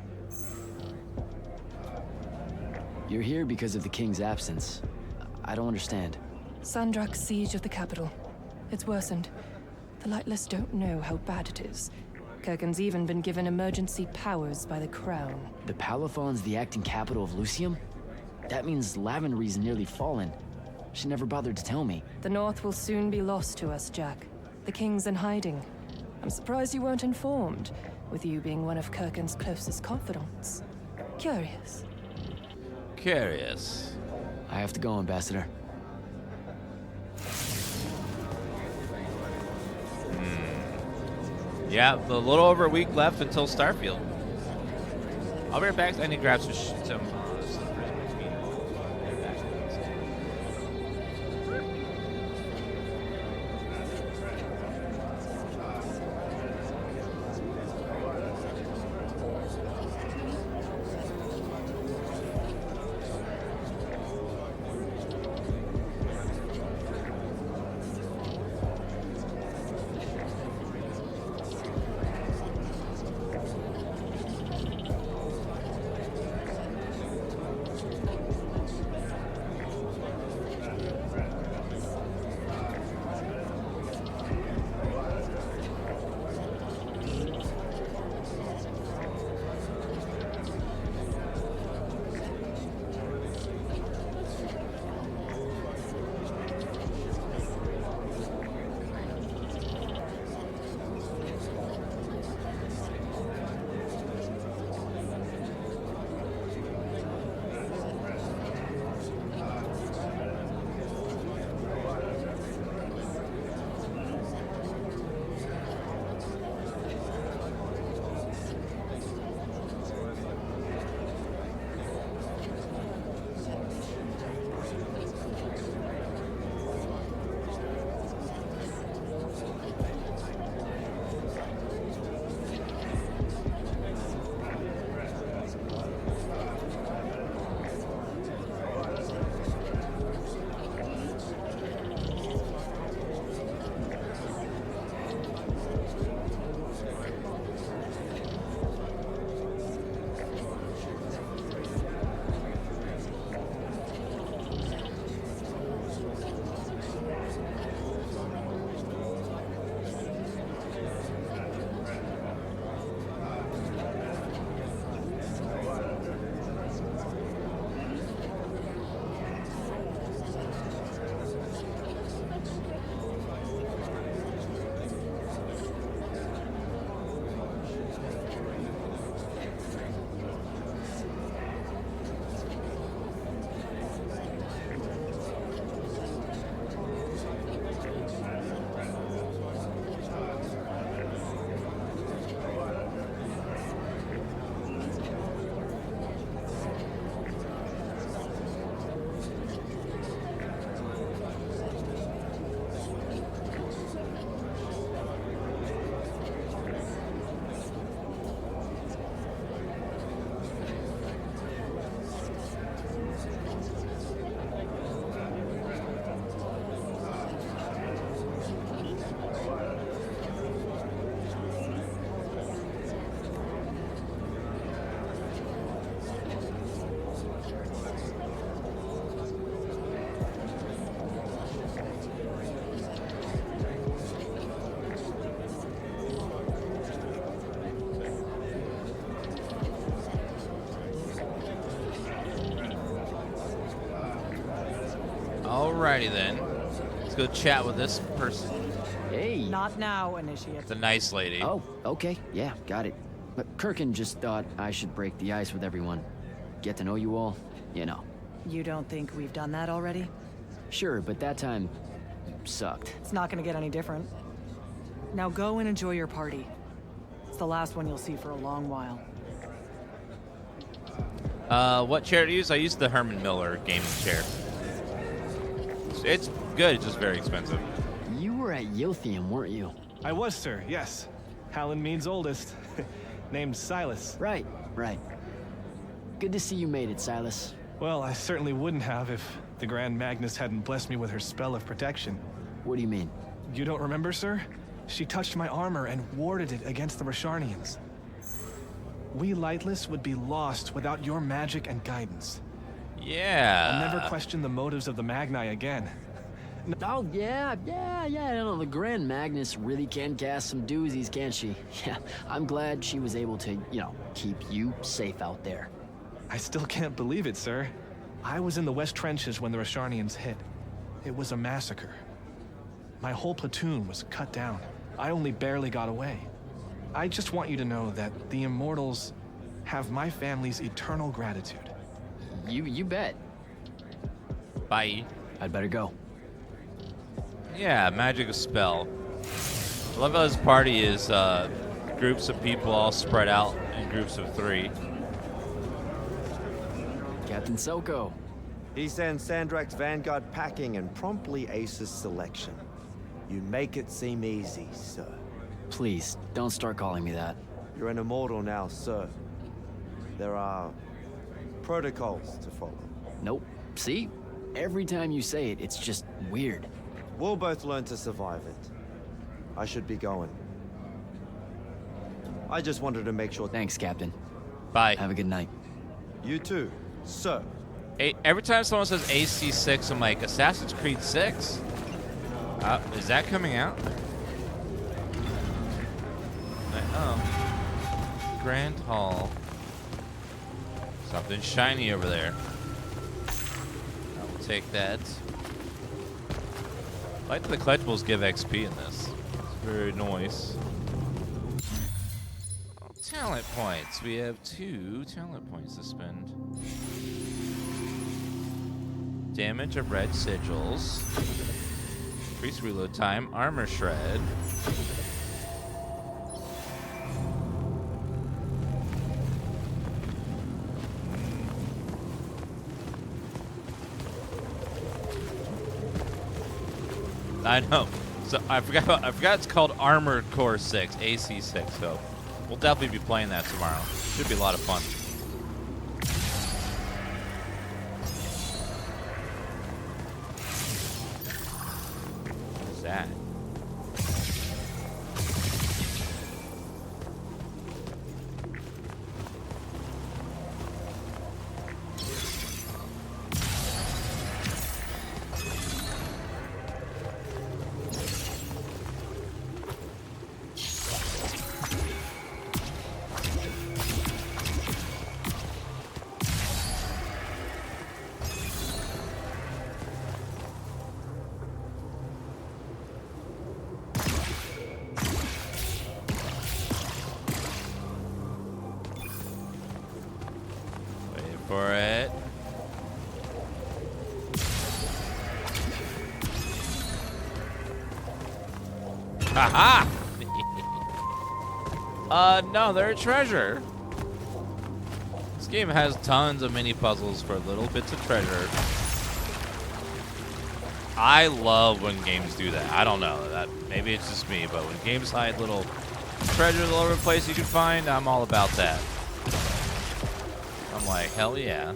You're here because of the king's absence. I don't understand. Sandrak's siege of the capital. It's worsened. The Lightless don't know how bad it is. Kirkin's even been given emergency powers by the crown. The Palathon's the acting capital of Lucium? That means Lavenry's nearly fallen. She never bothered to tell me. The North will soon be lost to us, Jack. The king's in hiding. I'm surprised you weren't informed, with you being one of Kirkin's closest confidants. Curious. Curious. I have to go, Ambassador. Yeah, a little over a week left until Starfield. I'll be right back. I need to grab some stuff. Alrighty then. Let's go chat with this person. Hey. Not now, Initiate. It's a nice lady. Oh, okay. Yeah, got it. But Kirkin just thought I should break the ice with everyone. Get to know you all, you know. You don't think we've done that already? Sure, but that time sucked. It's not gonna get any different. Now go and enjoy your party. It's the last one you'll see for a long while. What chair to use? I used the Herman Miller gaming chair. It's good, it's just very expensive. You were at Yothium, weren't you? I was, sir, yes. Hallen means oldest. Named Silas. Right. Good to see you made it, Silas. Well, I certainly wouldn't have if the Grand Magnus hadn't blessed me with her spell of protection. What do you mean? You don't remember, sir? She touched my armor and warded it against the Rasharnians. We Lightless would be lost without your magic and guidance. Yeah. I'll never question the motives of the Magni again. Oh, yeah, no, the Grand Magnus really can cast some doozies, can't she? Yeah, I'm glad she was able to, keep you safe out there. I still can't believe it, sir. I was in the West Trenches when the Rasharnians hit. It was a massacre. My whole platoon was cut down. I only barely got away. I just want you to know that the Immortals have my family's eternal gratitude. You bet. Bye. I'd better go. Yeah, magic spell. I love how this party is groups of people all spread out in groups of 3. Captain Soko. He sends Sandrak's vanguard packing and promptly aces selection. You make it seem easy, sir. Please, don't start calling me that. You're an immortal now, sir. There are protocols to follow. Nope. See? Every time you say it, it's just weird. We'll both learn to survive it. I should be going. I just wanted to make sure... Thanks, Captain. Bye. Have a good night. You too, sir. Every time someone says AC6, I'm like, Assassin's Creed 6? Is that coming out? Oh. Grand Hall. Something shiny over there. I will take that. I like that the collectibles give XP in this. It's very nice. Oh, talent points. We have 2 talent points to spend. Damage of red sigils. Increase reload time. Armor shred. I know. So I forgot it's called Armored Core 6, AC6. So we'll definitely be playing that tomorrow. Should be a lot of fun. What is that? For it. Haha! No, they're a treasure. This game has tons of mini puzzles for little bits of treasure. I love when games do that. I don't know. That maybe it's just me, but when games hide little treasures all over the place you can find, I'm all about that. I'm like, hell yeah.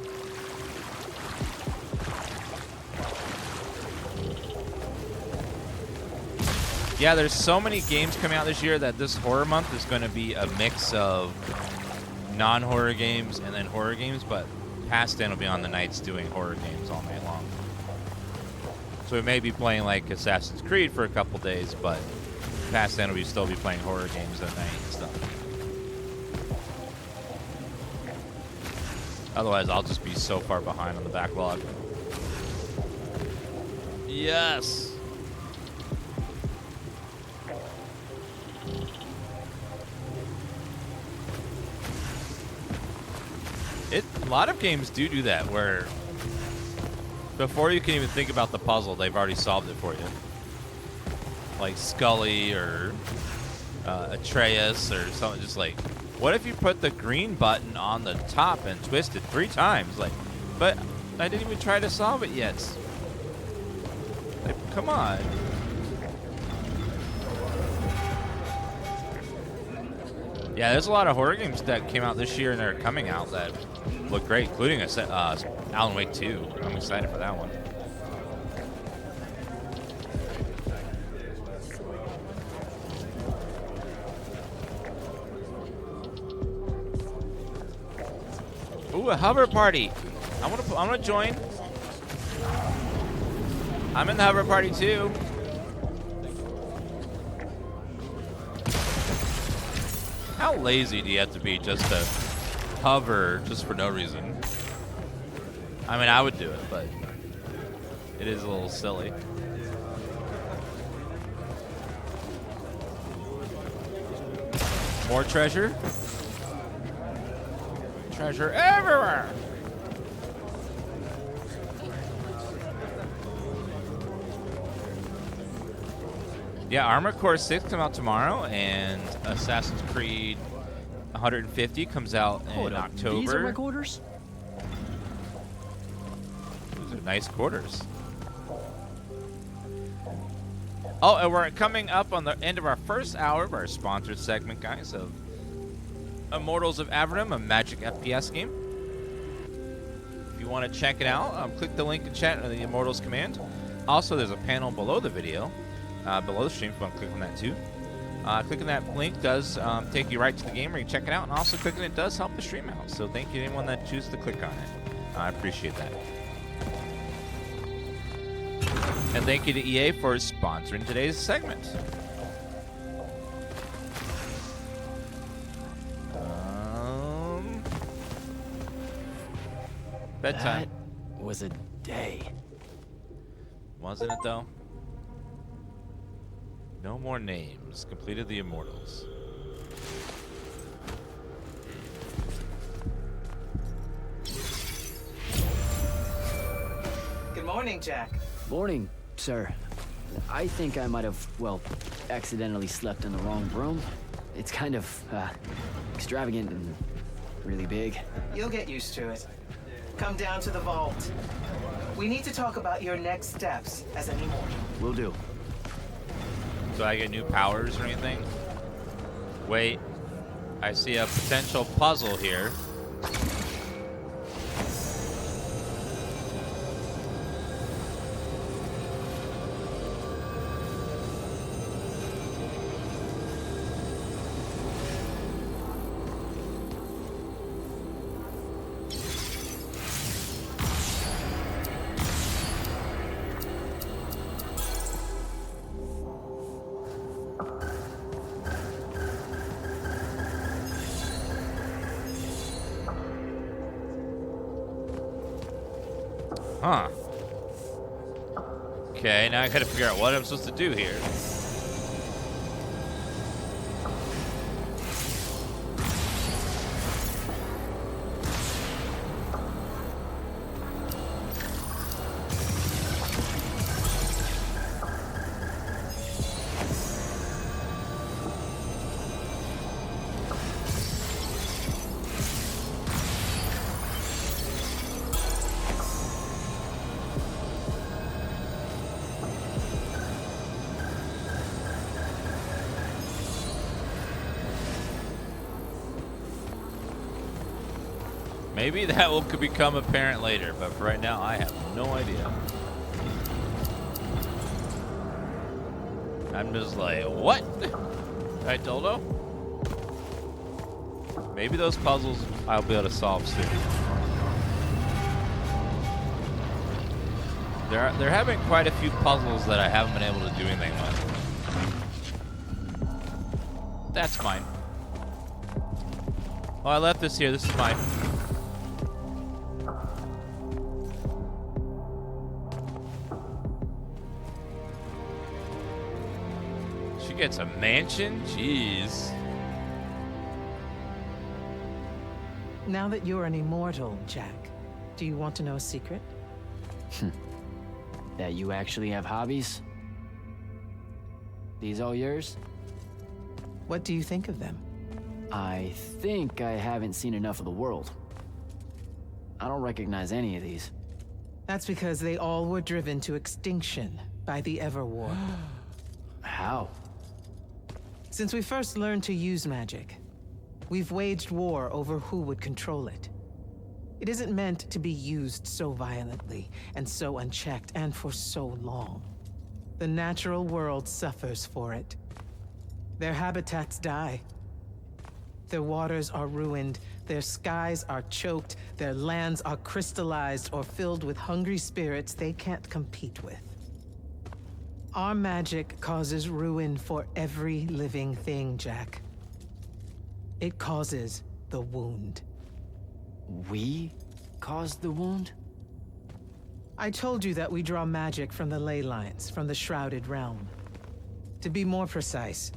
Yeah, there's so many games coming out this year that this horror month is going to be a mix of non-horror games and then horror games, but Pastan will be on the nights doing horror games all night long. So we may be playing like Assassin's Creed for a couple days, but Pastan will still be playing horror games at night and stuff. Otherwise, I'll just be so far behind on the backlog. Yes. A lot of games do that, where before you can even think about the puzzle, they've already solved it for you. Like Scully or Atreus or something. Just like, what if you put the green button on the top and twist it 3 times? Like, but I didn't even try to solve it yet. Like, come on. Yeah, there's a lot of horror games that came out this year and they're coming out that look great, including Alan Wake 2. I'm excited for that one. Ooh, a hover party. I want to join. I'm in the hover party too. How lazy do you have to be just to hover just for no reason? I mean, I would do it, but it is a little silly. More treasure? Treasure everywhere! Yeah, Armored Core 6 comes out tomorrow, and Assassin's Creed 150 comes out in October. These are my quarters? Those are nice quarters. Oh, and we're coming up on the end of our first hour of our sponsored segment, guys, of Immortals of Aveum, a Magic FPS game. If you want to check it out, click the link in chat on the Immortals command. Also, there's a panel below the video. Below the stream, if you want to click on that too. Clicking that link does take you right to the game where you can check it out, and also clicking it does help the stream out. So thank you to anyone that chooses to click on it. I appreciate that. And thank you to EA for sponsoring today's segment. Bedtime. That was a day. Wasn't it though? No more names. Completed the Immortals. Good morning, Jack. Morning, sir. I think I might have, well, accidentally slept in the wrong room. It's kind of, extravagant and really big. You'll get used to it. Come down to the vault. We need to talk about your next steps as an immortal. Will do. Do I get new powers or anything? Wait. I see a potential puzzle here. Huh. Okay, now I gotta figure out what I'm supposed to do here. Maybe that could become apparent later, but for right now, I have no idea. I'm just like, what? I don't know. Maybe those puzzles I'll be able to solve soon. There have been quite a few puzzles that I haven't been able to do anything with. That's mine. Oh, I left this here. This is mine. gets a mansion? Jeez. Now that you're an immortal, Jack, do you want to know a secret? That you actually have hobbies? These all yours? What do you think of them? I think I haven't seen enough of the world. I don't recognize any of these. That's because they all were driven to extinction by the Everwar. How? Since we first learned to use magic, we've waged war over who would control it. It isn't meant to be used so violently and so unchecked and for so long. The natural world suffers for it. Their habitats die. Their waters are ruined, their skies are choked, their lands are crystallized or filled with hungry spirits they can't compete with. Our magic causes ruin for every living thing, Jack. It causes the wound. We caused the wound? I told you that we draw magic from the ley lines, from the Shrouded Realm. To be more precise,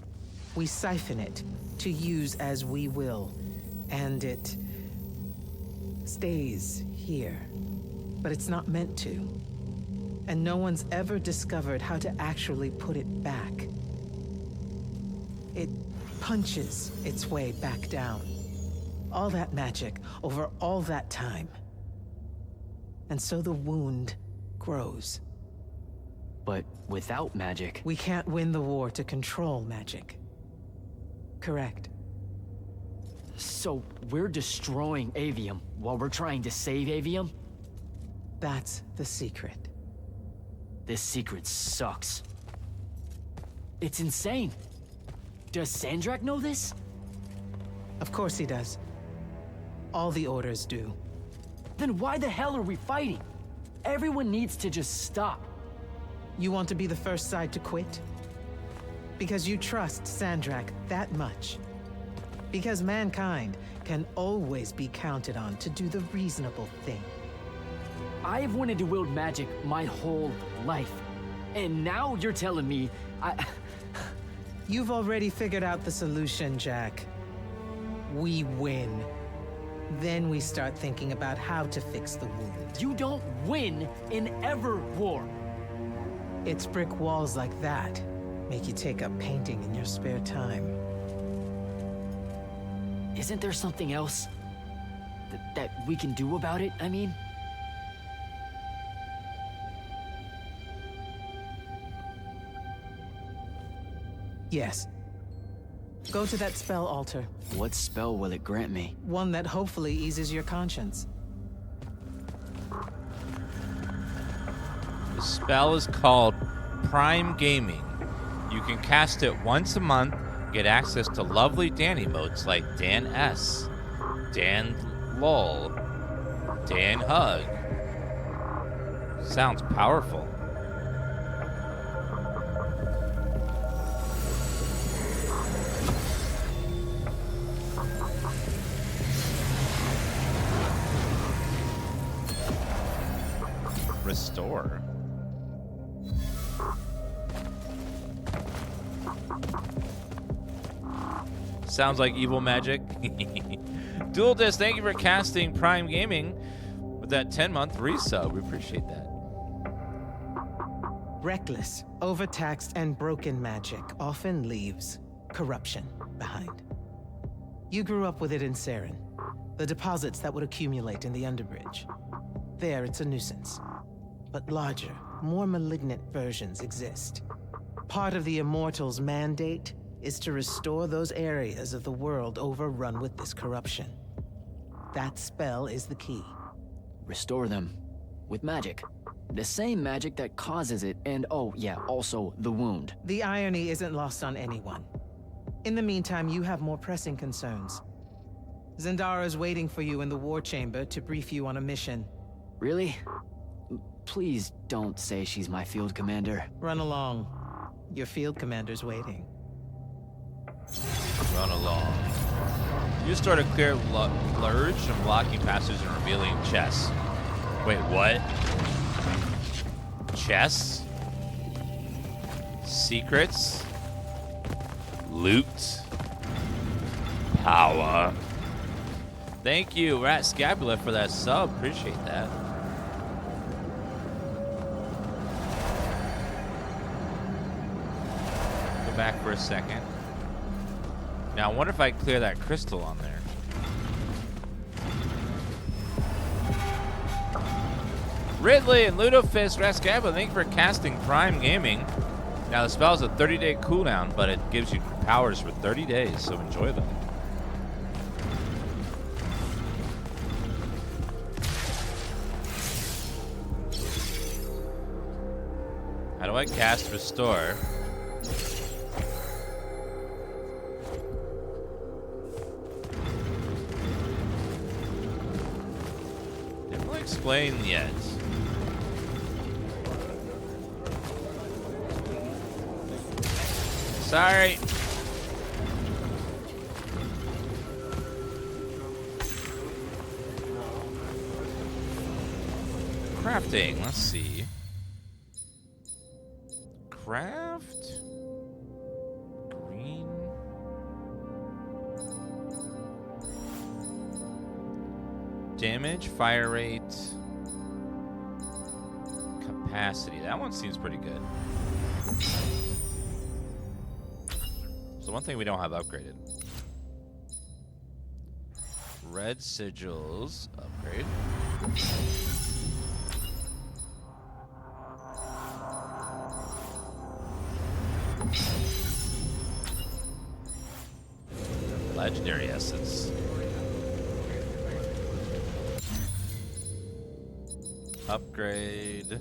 we siphon it to use as we will, and it stays here. But it's not meant to. And no one's ever discovered how to actually put it back. It punches its way back down. All that magic over all that time. And so the wound grows. But without magic... We can't win the war to control magic. Correct. So we're destroying Aveum while we're trying to save Aveum? That's the secret. This secret sucks. It's insane. Does Sandrak know this? Of course he does. All the orders do. Then why the hell are we fighting? Everyone needs to just stop. You want to be the first side to quit? Because you trust Sandrak that much. Because mankind can always be counted on to do the reasonable thing. I've wanted to wield magic my whole life. And now you're telling me You've already figured out the solution, Jack. We win. Then we start thinking about how to fix the wound. You don't win in Everwar. It's brick walls like that make you take up painting in your spare time. Isn't there something else that we can do about it, I mean? Yes. Go to that spell altar. What spell will it grant me? One that hopefully eases your conscience. The spell is called Prime Gaming. You can cast it once a month, get access to lovely Dan emotes like Dan S, Dan Lol, Dan Hug. Sounds powerful. Restore. Sounds like evil magic. Dual Disc, thank you for casting Prime Gaming with that 10-month resub. We appreciate that. Reckless, overtaxed, and broken magic often leaves corruption behind. You grew up with it in Saren, the deposits that would accumulate in the Underbridge. There, it's a nuisance. But larger, more malignant versions exist. Part of the Immortals' mandate is to restore those areas of the world overrun with this corruption. That spell is the key. Restore them. With magic. The same magic that causes it, and oh yeah, also the wound. The irony isn't lost on anyone. In the meantime, you have more pressing concerns. Zendara's waiting for you in the war chamber to brief you on a mission. Really? Please don't say she's my field commander. Run along. Your field commander's waiting. Run along. You start a clear lurch, unlocking passages and revealing chests. Wait, what? Chests? Secrets? Loot. Power. Thank you, Rat Scapula, for that sub. Appreciate that. Go back for a second. Now, I wonder if I can clear that crystal on there. Ridley and Ludofist, Rat Scapula, thank you for casting Prime Gaming. Now, the spell is a 30-day cooldown, but it gives you powers for 30 days, so enjoy them. How do I cast Restore? Didn't really explain yet. Sorry. Crafting, let's see. Craft? Green? Damage, fire rate, capacity. That one seems pretty good. So one thing we don't have upgraded. Red sigils, upgrade. Legendary essence. Upgrade.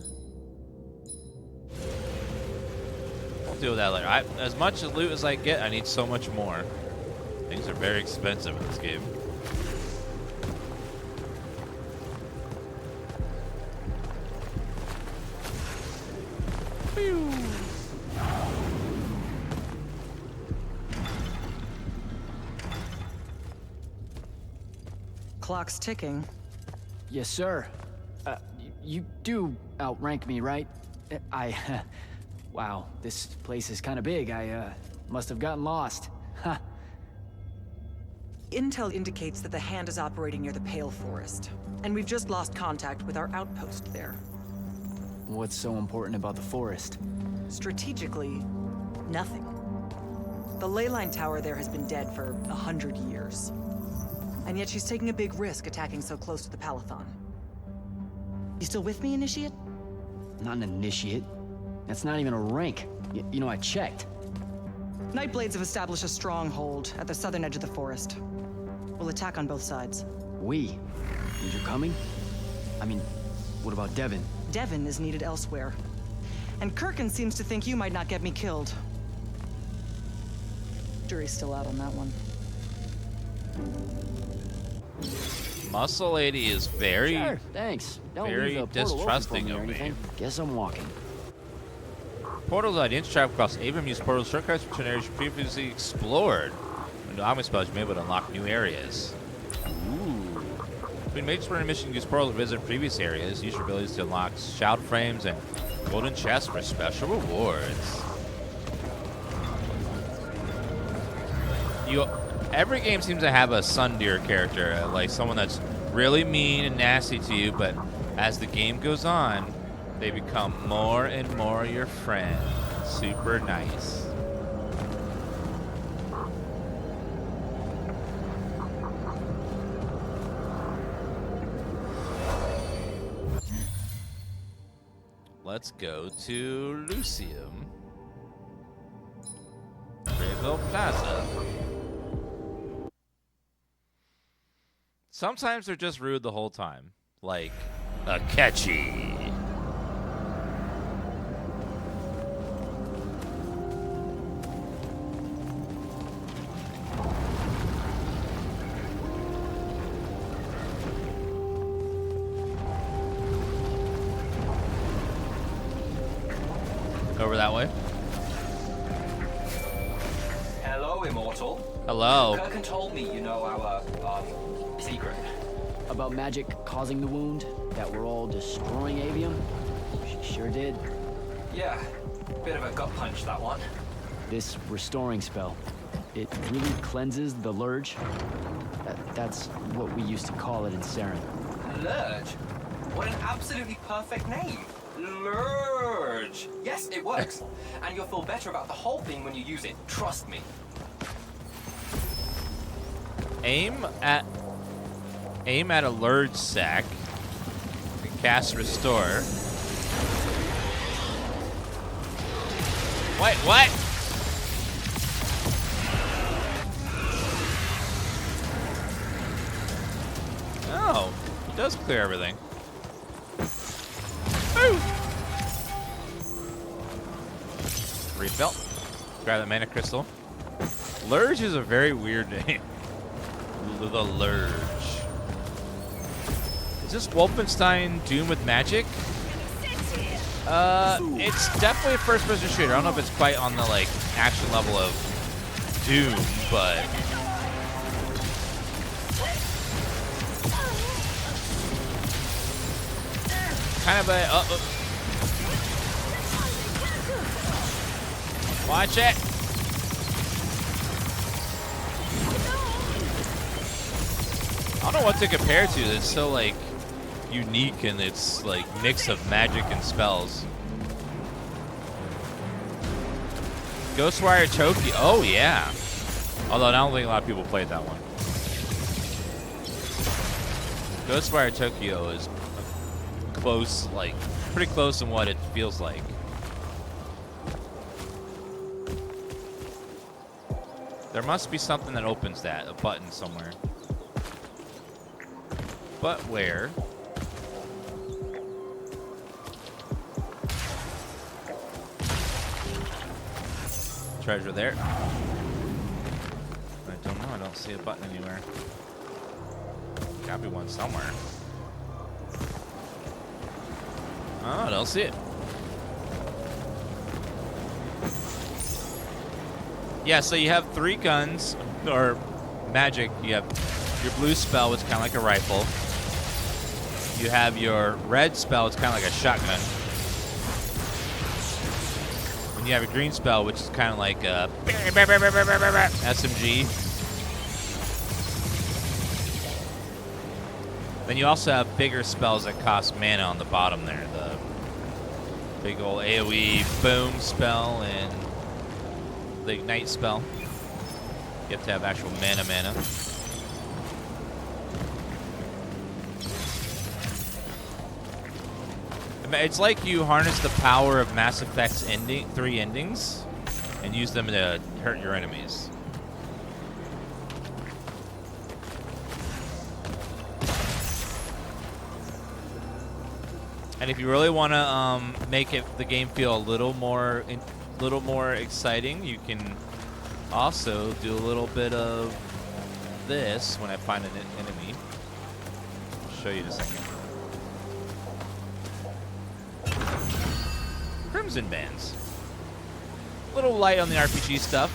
We'll deal with that later. As much loot as I get, I need so much more. Things are very expensive in this game. Pew. Clock's ticking. Yes, sir. You do outrank me, right? Wow, this place is kind of big. I must have gotten lost. Ha. Intel indicates that the Hand is operating near the Pale Forest, and we've just lost contact with our outpost there. What's so important about the forest? Strategically, nothing. The ley line tower there has been dead for 100 years. And yet she's taking a big risk attacking so close to the Palathon. You still with me, Initiate? Not an initiate. That's not even a rank. You know, I checked. Nightblades have established a stronghold at the southern edge of the forest. We'll attack on both sides. We? And you're coming? I mean, what about Devin? Devin is needed elsewhere. And Kirkin seems to think you might not get me killed. Jury's still out on that one. Muscle Lady is very, sure, thanks. Don't very leave the portal distrusting open for of me or me. anything. Guess I'm walking. Portals are the inch travel across Aveum. Use portal shortcuts which areas you previously explored. When the Omni spells, you'll be able to unlock new areas. Ooh. Between major sprint missions, use portals to visit previous areas. Use your abilities to unlock shout frames and golden chests for special rewards. Every game seems to have a Sundeer character, like someone that's really mean and nasty to you, but as the game goes on, they become more and more your friend. Super nice. Let's go to Lucium. Grayville Plaza. Sometimes they're just rude the whole time. Like, Akechi. Over that way. Hello, Immortal. Hello. Kirkin told me you know our secret. About magic causing the wound? That we're all destroying Aveum? She sure did. Yeah, bit of a gut punch, that one. This restoring spell, It really cleanses the lurge. That's what we used to call it in Saren. Lurge? What an absolutely perfect name. Lurge. Yes, it works. And you'll feel better about the whole thing when you use it. Trust me. Aim at a lurge sack. Cast restore. Wait, what? Oh, it does clear everything. Woo! Refill. Grab that mana crystal. Lurge is a very weird name. The Lurge. Is this Wolfenstein Doom with magic? It's definitely a first-person shooter. I don't know if it's quite on the like action level of Doom, but kind of a watch it. I don't know what to compare to. It's so like unique in its like mix of magic and spells. Ghostwire Tokyo. Oh yeah. Although I don't think a lot of people played that one. Ghostwire Tokyo is close, like pretty close in what it feels like. There must be something that opens that, a button somewhere. But where? Treasure there. I don't know. I don't see a button anywhere. Gotta be one somewhere. Oh, I don't see it. Yeah, so you have 3 guns, or magic. You have your blue spell, which is kind of like a rifle. You have your red spell, it's kind of like a shotgun. And you have a green spell, which is kind of like a SMG. Then you also have bigger spells that cost mana on the bottom there. The big old AoE boom spell and the ignite spell. You have to have actual mana. It's like you harness the power of Mass Effect's 3 endings and use them to hurt your enemies. And if you really want to make the game feel a little more exciting, you can also do a little bit of this when I find an enemy. I'll show you in a second. Crimson Bands. A little light on the RPG stuff.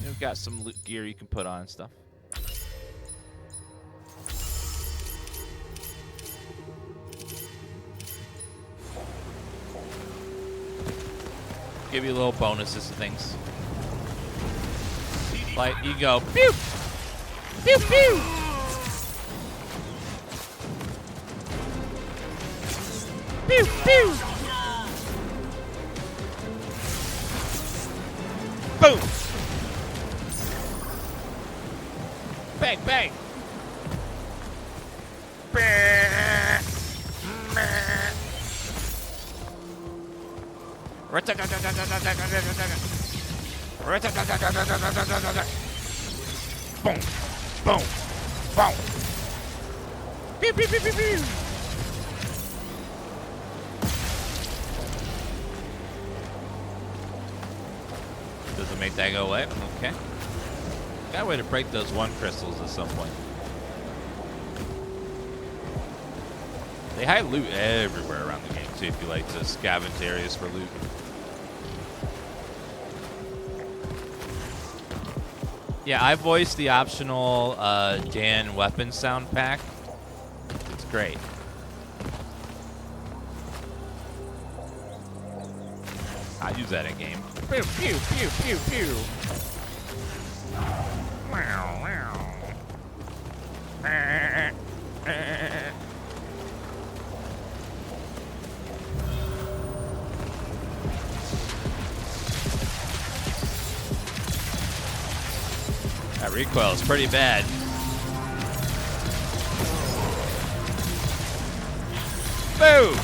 You've got some loot gear you can put on and stuff. Give you little bonuses and things. Like you go pew, pew, pew. Pew, pew. Boom! Bang, bang! Boom! Boom! Boom! Pew, pew, pew, pew, pew! Does it make that go away? Okay. Got a way to break those 1 crystals at some point. They hide loot everywhere around the game too if you like to scavenge areas for loot. Yeah, I voiced the optional Dan weapon sound pack. It's great. I use that in game. Pew, pew, pew, pew, pew. That recoil is pretty bad. Boom!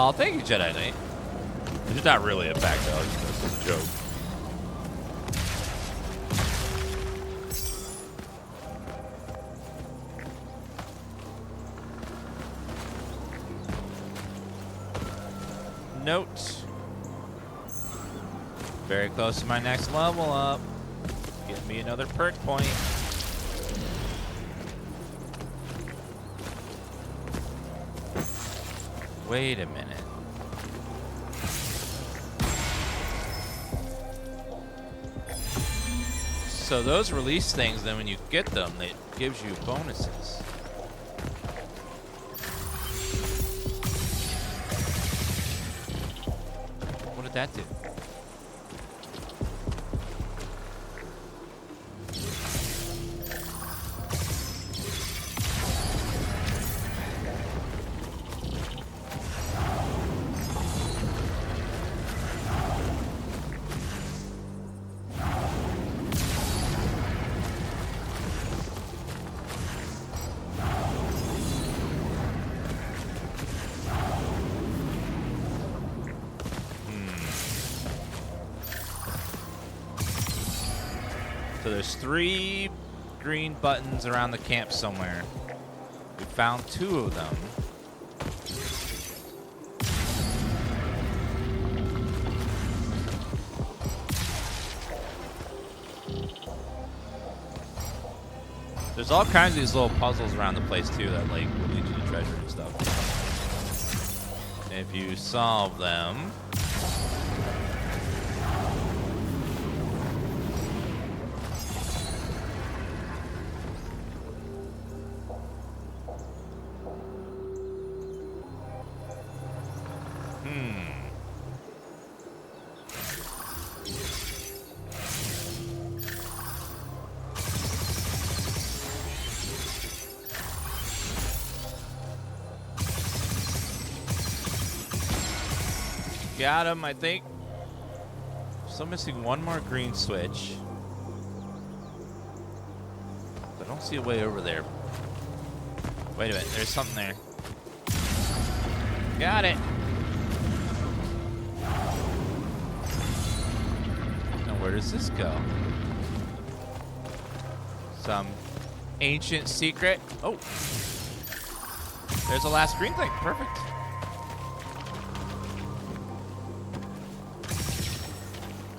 Oh, thank you, Jedi Knight. It's not really a fact, though. It's just a joke. Note. Very close to my next level up. Give me another perk point. Wait a minute. So those release things, then when you get them, it gives you bonuses. What did that do? So there's 3 green buttons around the camp somewhere. We found 2 of them. There's all kinds of these little puzzles around the place too that like will lead you to treasure and stuff. And if you solve them, got him, I think. Still missing 1 more green switch. I don't see a way over there. Wait a minute, there's something there. Got it. Now where does this go? Some ancient secret. Oh. There's the last green thing. Perfect.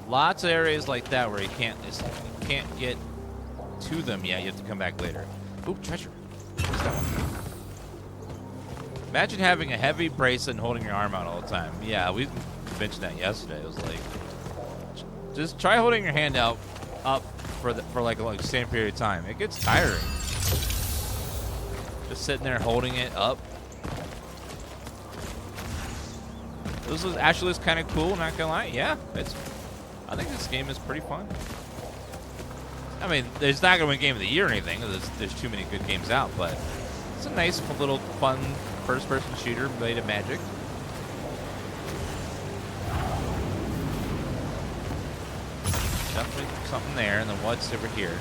Lots of areas like that where you can't get to them yet. You have to come back later. Ooh, treasure. What's that one? Imagine having a heavy bracelet and holding your arm out all the time. Yeah, we mentioned that yesterday. It was like, just try holding your hand out up for like a same period of time. It gets tiring. Just sitting there holding it up. This was actually kind of cool. Not gonna lie. Yeah, I think this game is pretty fun. I mean, there's not going to win Game of the Year or anything. There's too many good games out, but it's a nice little fun first-person shooter made of magic. Definitely something there, and then what's over here?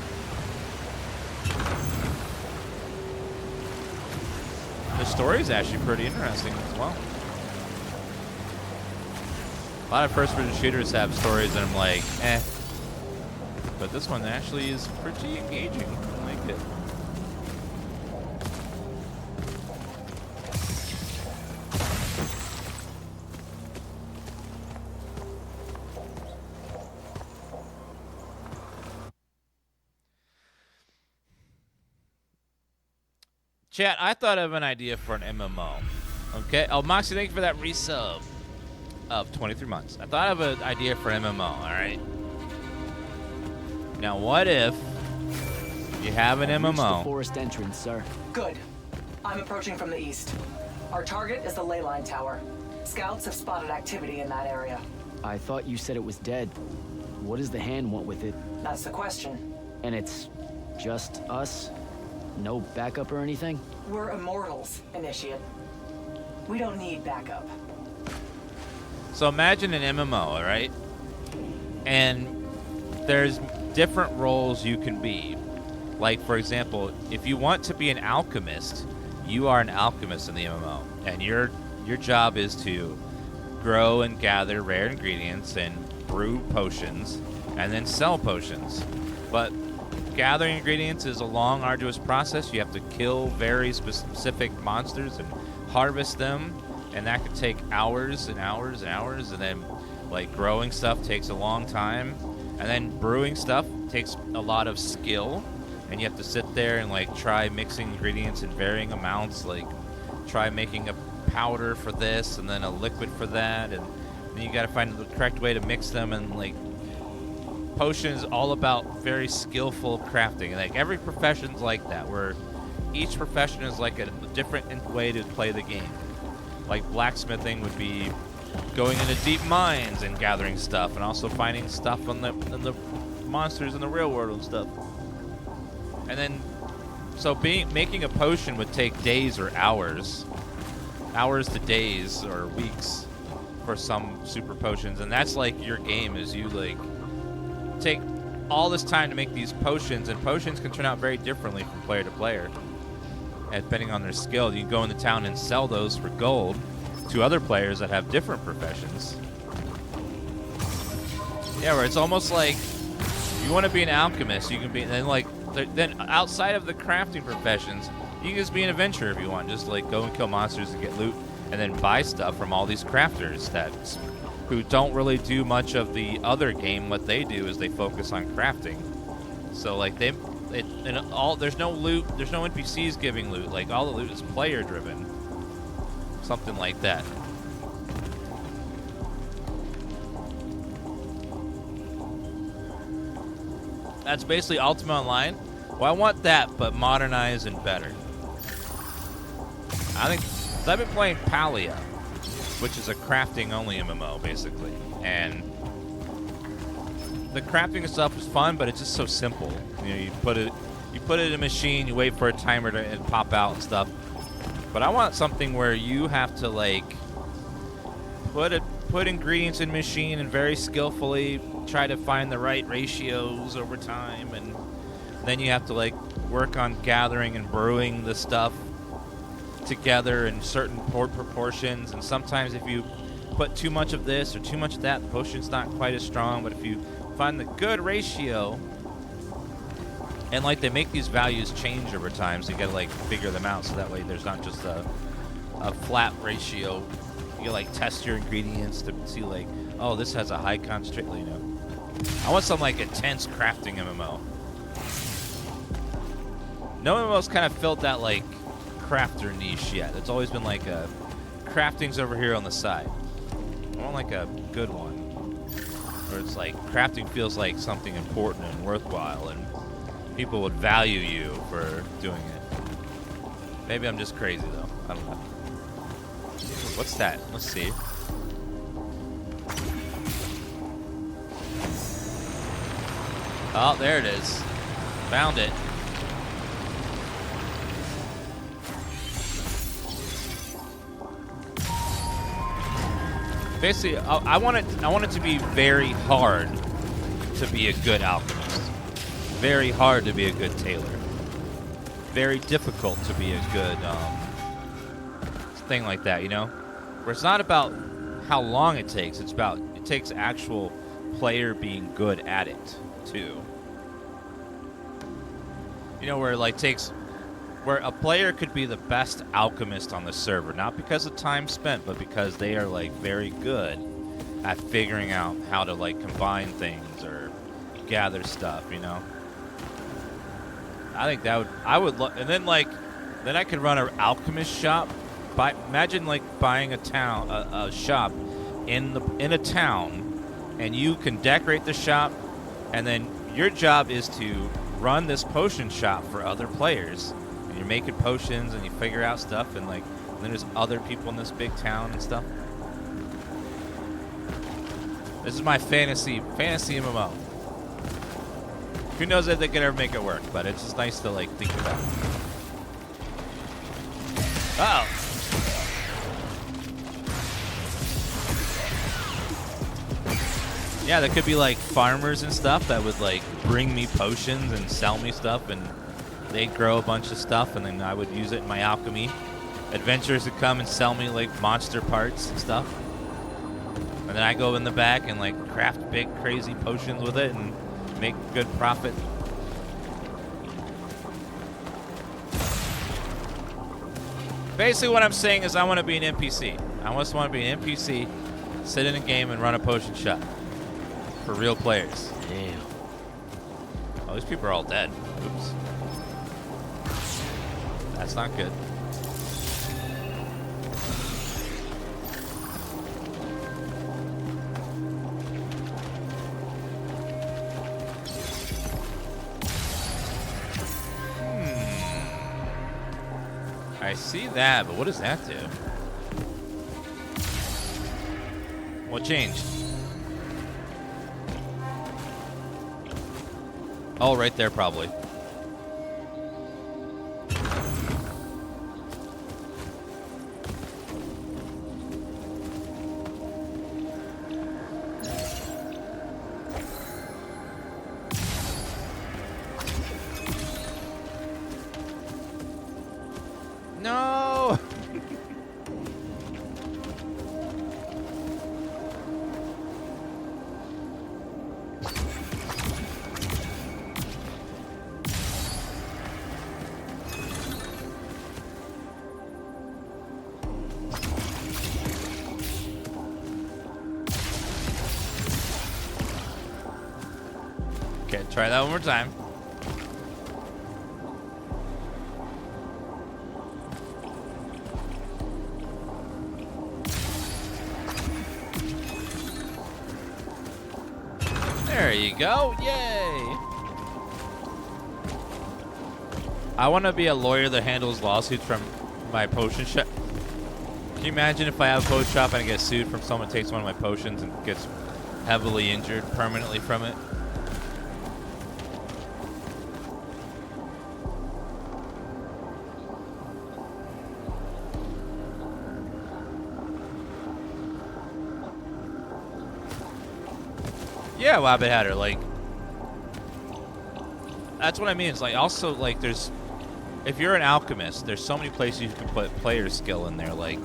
The story is actually pretty interesting as well. A lot of first-person shooters have stories that I'm like, eh. But this one actually is pretty engaging. I like it. Chat, I thought of an idea for an MMO. Okay? Oh, Moxie, thank you for that resub of 23 months. I thought of an idea for MMO, alright? Now, what if you have an Reach the MMO? forest entrance, sir. Good. I'm approaching from the east. Our target is the ley line tower. Scouts have spotted activity in that area. I thought you said it was dead. What does the hand want with it? That's the question. And it's just us? No backup or anything? We're Immortals, Initiate. We don't need backup. So imagine an MMO, all right? And there's different roles you can be. Like, for example, if you want to be an alchemist, you are an alchemist in the MMO. And your job is to grow and gather rare ingredients and brew potions and then sell potions. But gathering ingredients is a long, arduous process. You have to kill very specific monsters and harvest them, and that could take hours and hours and hours. And then, like, growing stuff takes a long time, and then brewing stuff takes a lot of skill. And you have to sit there and, like, try mixing ingredients in varying amounts, like try making a powder for this and then a liquid for that, and then you got to find the correct way to mix them. And, like, potion is all about very skillful crafting. Like, every profession's like that, where each profession is like a different way to play the game. Like, blacksmithing would be going into deep mines and gathering stuff, and also finding stuff on the monsters in the real world and stuff. And then, so making a potion would take days or hours to days or weeks for some super potions. And that's like your game, is you, like, take all this time to make these potions, and potions can turn out very differently from player to player, and depending on their skill. You can go into town and sell those for gold to other players that have different professions. Yeah, where it's almost like you want to be an alchemist, you can be, and then, like, then outside of the crafting professions, you can just be an adventurer if you want. Just, like, go and kill monsters and get loot, and then buy stuff from all these crafters who don't really do much of the other game. What they do is they focus on crafting. So, like, there's no loot, there's no NPCs giving loot. Like, all the loot is player driven. Something like that. That's basically Ultima Online. Well, I want that, but modernized and better. I think, so I've been playing Palia, which is a crafting-only MMO, basically. And the crafting stuff is fun, but it's just so simple. You know, you put it in a machine, you wait for a timer to pop out and stuff. But I want something where you have to, like, put ingredients in machine and very skillfully try to find the right ratios over time, and then you have to, like, work on gathering and brewing the stuff together in certain proportions. And sometimes if you put too much of this or too much of that, the potion's not quite as strong. But if you find the good ratio, and, like, they make these values change over time, so you gotta, like, figure them out, so that way there's not just a flat ratio. You, like, test your ingredients to see, like, oh, this has a high concentration, you know. I want some, like, intense crafting MMO. No MMO's kind of filled that, like, crafter niche yet. It's always been like crafting's over here on the side. I want, like, a good one where it's like crafting feels like something important and worthwhile, and people would value you for doing it. Maybe I'm just crazy though. I don't know. What's that? Let's see. Oh, there it is. Found it. Basically, I want it to be very hard to be a good alchemist. Very hard to be a good tailor. Very difficult to be a good thing like that, you know? Where it's not about how long it takes, it takes actual player being good at it, too. You know, where a player could be the best alchemist on the server, not because of time spent, but because they are, like, very good at figuring out how to, like, combine things or gather stuff, you know? I think that and then, like, then I could run an alchemist shop. Imagine, like, buying a shop in a town, and you can decorate the shop, and then Your job is to run this potion shop for other players. And you're making potions and you figure out stuff, and like then there's other people in this big town and stuff. This is my fantasy MMO. Who knows if they can ever make it work, but it's just nice to like think about. Oh. Yeah, there could be like farmers and stuff that would like bring me potions and sell me stuff, and they'd grow a bunch of stuff, and then I would use it in my alchemy. Adventurers would come and sell me like monster parts and stuff, and then I go in the back and like craft big crazy potions with it and make good profit. Basically what I'm saying is I want to be an NPC. I just want to be an NPC, sit in a game and run a potion shop for real players. Damn. Oh, these people are all dead. Oops. That's not good. I see that, but what does that do? What changed? Oh, right there, probably. No! Okay, try that one more time. There you go. Yay. I want to be a lawyer that handles lawsuits from my potion shop. Can you imagine if I have a potion shop and I get sued from someone who takes one of my potions and gets heavily injured permanently from it? Yeah, Wabbit Hatter, like, that's what I mean. It's like, also, like, there's, if you're an alchemist, there's so many places you can put player skill in there. Like,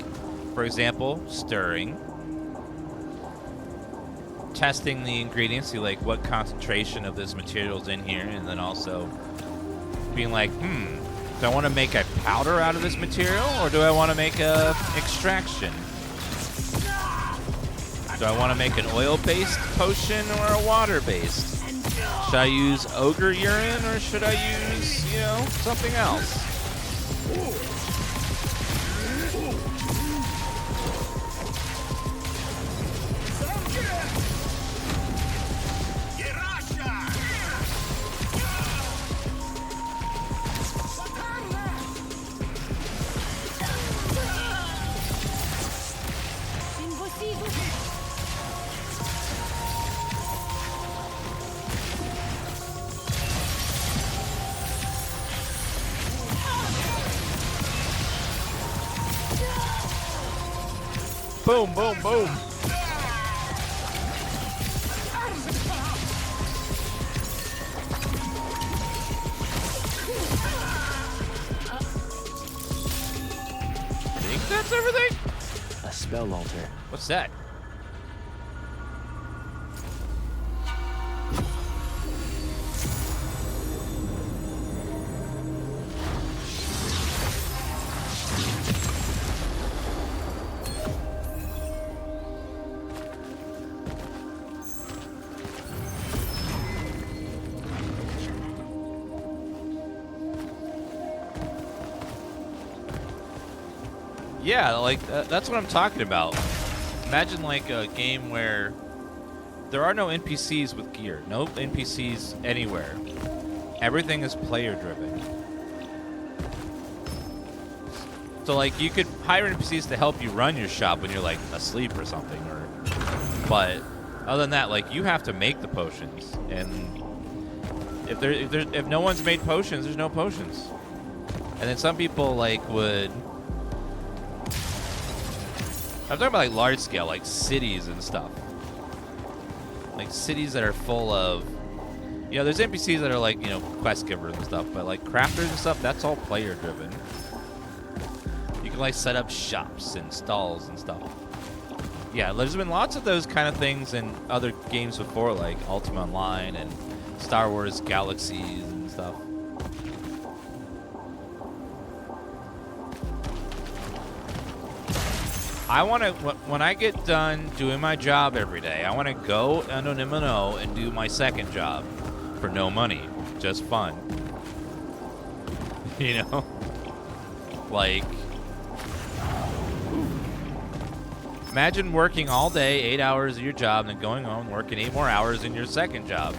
for example, stirring, testing the ingredients, see, like, what concentration of this material's in here, and then also being like, do I want to make a powder out of this material, or do I want to make a extraction? Do I want to make an oil-based potion or a water-based? Should I use ogre urine or should I use, you know, something else? Boom, boom, boom. Think that's everything? A spell altar. What's that? Yeah, like that's what I'm talking about. Imagine like a game where there are no NPCs with gear. No NPCs anywhere. Everything is player driven. So like you could hire NPCs to help you run your shop when you're like asleep or something, but other than that, like you have to make the potions, and if no one's made potions, there's no potions. And then some people like would. I'm talking about like large scale, like cities and stuff. Like cities that are full of, you know, there's NPCs that are like, you know, quest givers and stuff, but like crafters and stuff, that's all player driven. You can like set up shops and stalls and stuff. Yeah, there's been lots of those kind of things in other games before, like Ultima Online and Star Wars Galaxies and stuff. I want to, when I get done doing my job every day, I want to go into an MMO and do my second job for no money, just fun. You know? Like, imagine working all day, 8 hours of your job, and then going home, working 8 more hours in your second job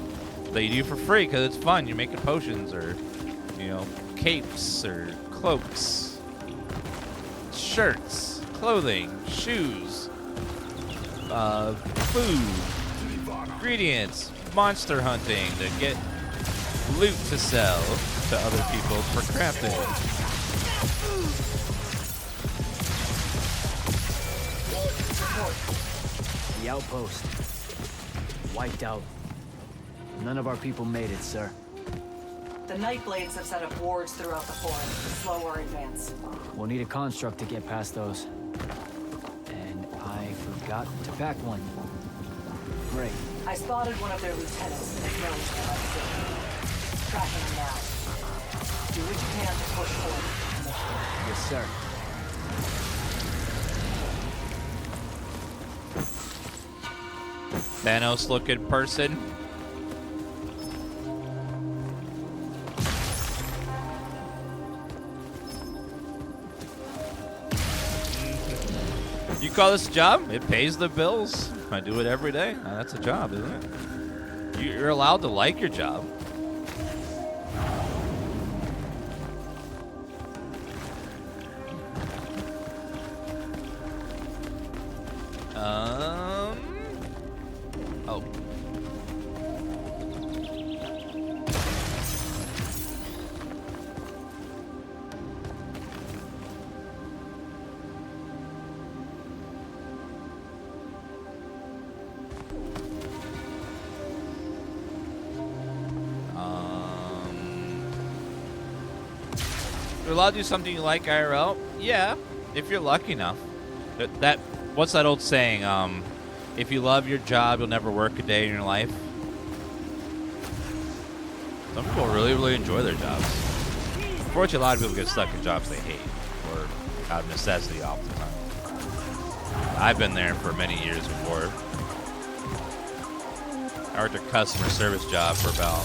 that you do for free because it's fun. You're making potions or, you know, capes or cloaks, shirts, clothing, shoes, food, ingredients, monster hunting to get loot to sell to other people for crafting. The outpost. Wiped out. None of our people made it, sir. The Nightblades have set up wards throughout the forest to slow our advance. We'll need a construct to get past those. And I forgot to pack one. Great. I spotted one of their lieutenants in the village that I was tracking him now. Do what you can to push forward. Yes, sir. Thanos looking person. You call this a job? It pays the bills. I do it every day. That's a job, isn't it? You're allowed to like your job. Oh. You're allowed to do something you like IRL? Yeah, if you're lucky enough. What's that old saying? If you love your job, you'll never work a day in your life. Some people really, really enjoy their jobs. Unfortunately, a lot of people get stuck in jobs they hate or out of necessity oftentimes. I've been there for many years before. I worked a customer service job for about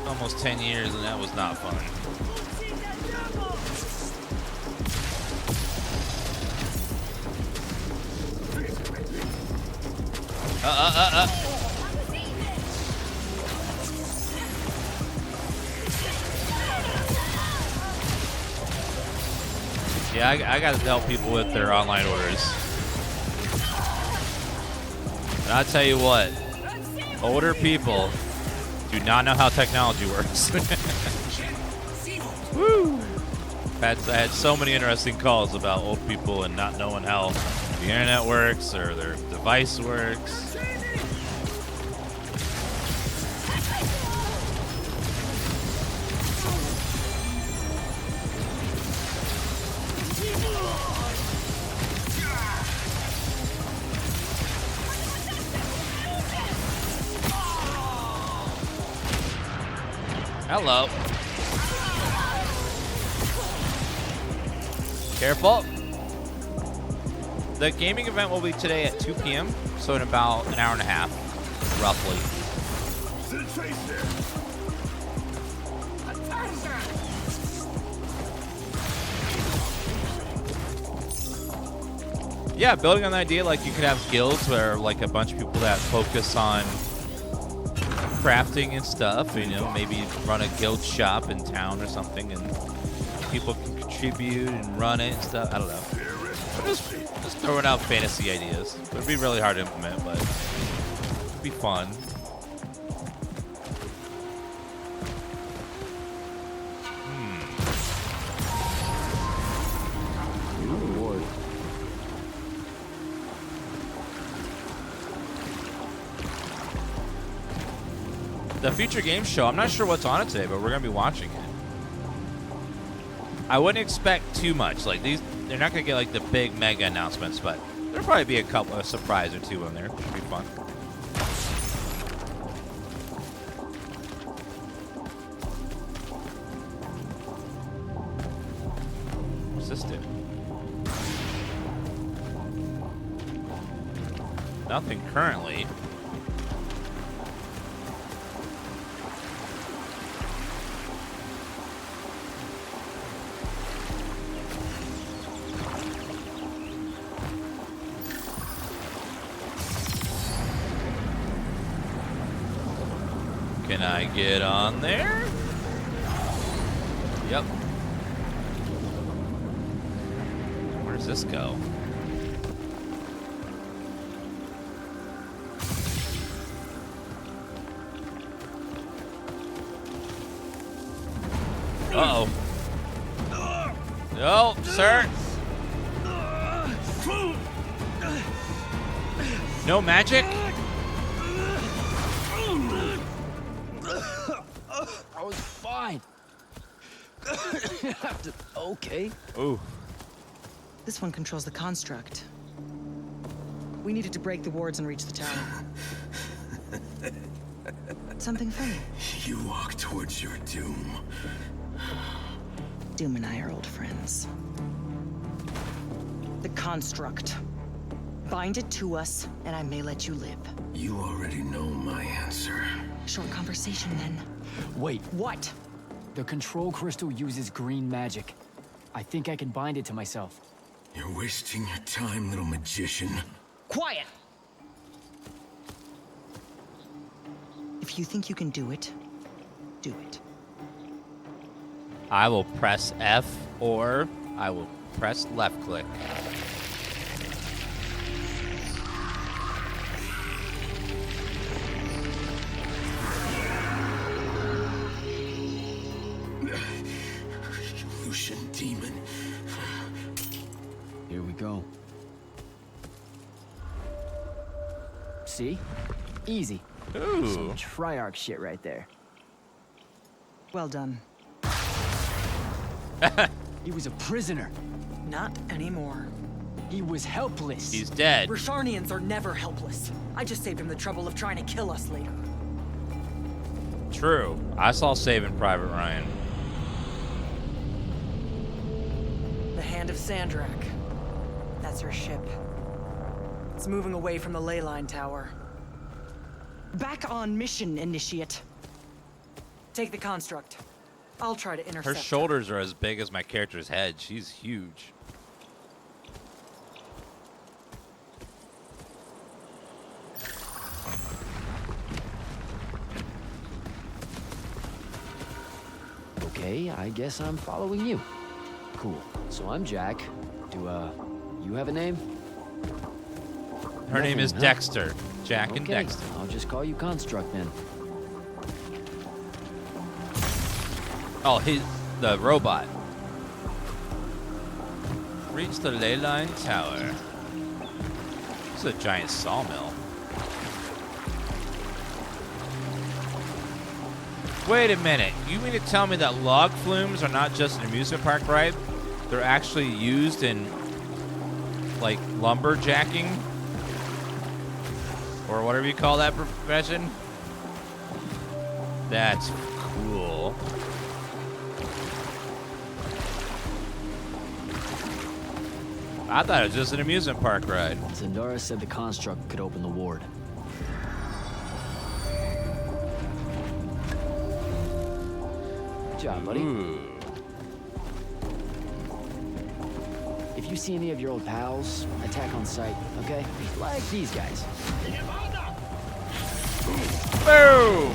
almost 10 years, and that was not fun. Yeah, I got to help people with their online orders. And I'll tell you what, older people do not know how technology works. Woo! I had so many interesting calls about old people and not knowing how the internet works or their device works. Hello. Careful. The gaming event will be today at 2 p.m., so in about an hour and a half, roughly. Yeah, building on the idea, like you could have guilds where like a bunch of people that focus on crafting and stuff, you know, maybe run a guild shop in town or something, and people can contribute and run it and stuff. I don't know. I'm just throwing out fantasy ideas. It would be really hard to implement, but it'd be fun. Reward. The Future Games Show, I'm not sure what's on it today, but we're going to be watching it. I wouldn't expect too much. Like these, they're not going to get like the big mega announcements, but there'll probably be a couple, a surprise or two on there. Should be fun. What's this do? Nothing currently. Can I get on there? Yep. Where does this go? Uh-oh. No, sir. No magic? I was fine. Okay. Ooh. This one controls the construct. We needed to break the wards and reach the tower. Something funny. You walk towards your doom. Doom and I are old friends. The construct. Bind it to us, and I may let you live. You already know my answer. Short conversation, then. Wait. What? The control crystal uses green magic. I think I can bind it to myself. You're wasting your time, little magician. Quiet! If you think you can do it, do it. I will press F or I will press left click. Lucian demon. Here we go. See? Easy. Ooh. Some Triarch shit right there. Well done. He was a prisoner. Not anymore. He was helpless. He's dead. Rosharnians are never helpless. I just saved him the trouble of trying to kill us later. True. I saw Saving Private Ryan. The Hand of Sandrak. That's her ship. It's moving away from the ley line tower. Back on mission, Initiate. Take the construct. I'll try to intercept. Her shoulders are as big as my character's head. She's huge. Okay, I guess I'm following you. Cool. So I'm Jack. Do, you have a name? Her name is huh? Dexter. Jack and Okay, Dexter. I'll just call you Construct then. Oh, the robot. Reach the ley line tower. This is a giant sawmill. Wait a minute. You mean to tell me that log flumes are not just an amusement park ride? They're actually used in, like, lumberjacking? Or whatever you call that profession? That's cool. I thought it was just an amusement park ride. Zendara said the construct could open the ward. Good job, buddy. Ooh. if you see any of your old pals, attack on sight, okay? Like these guys. Boom!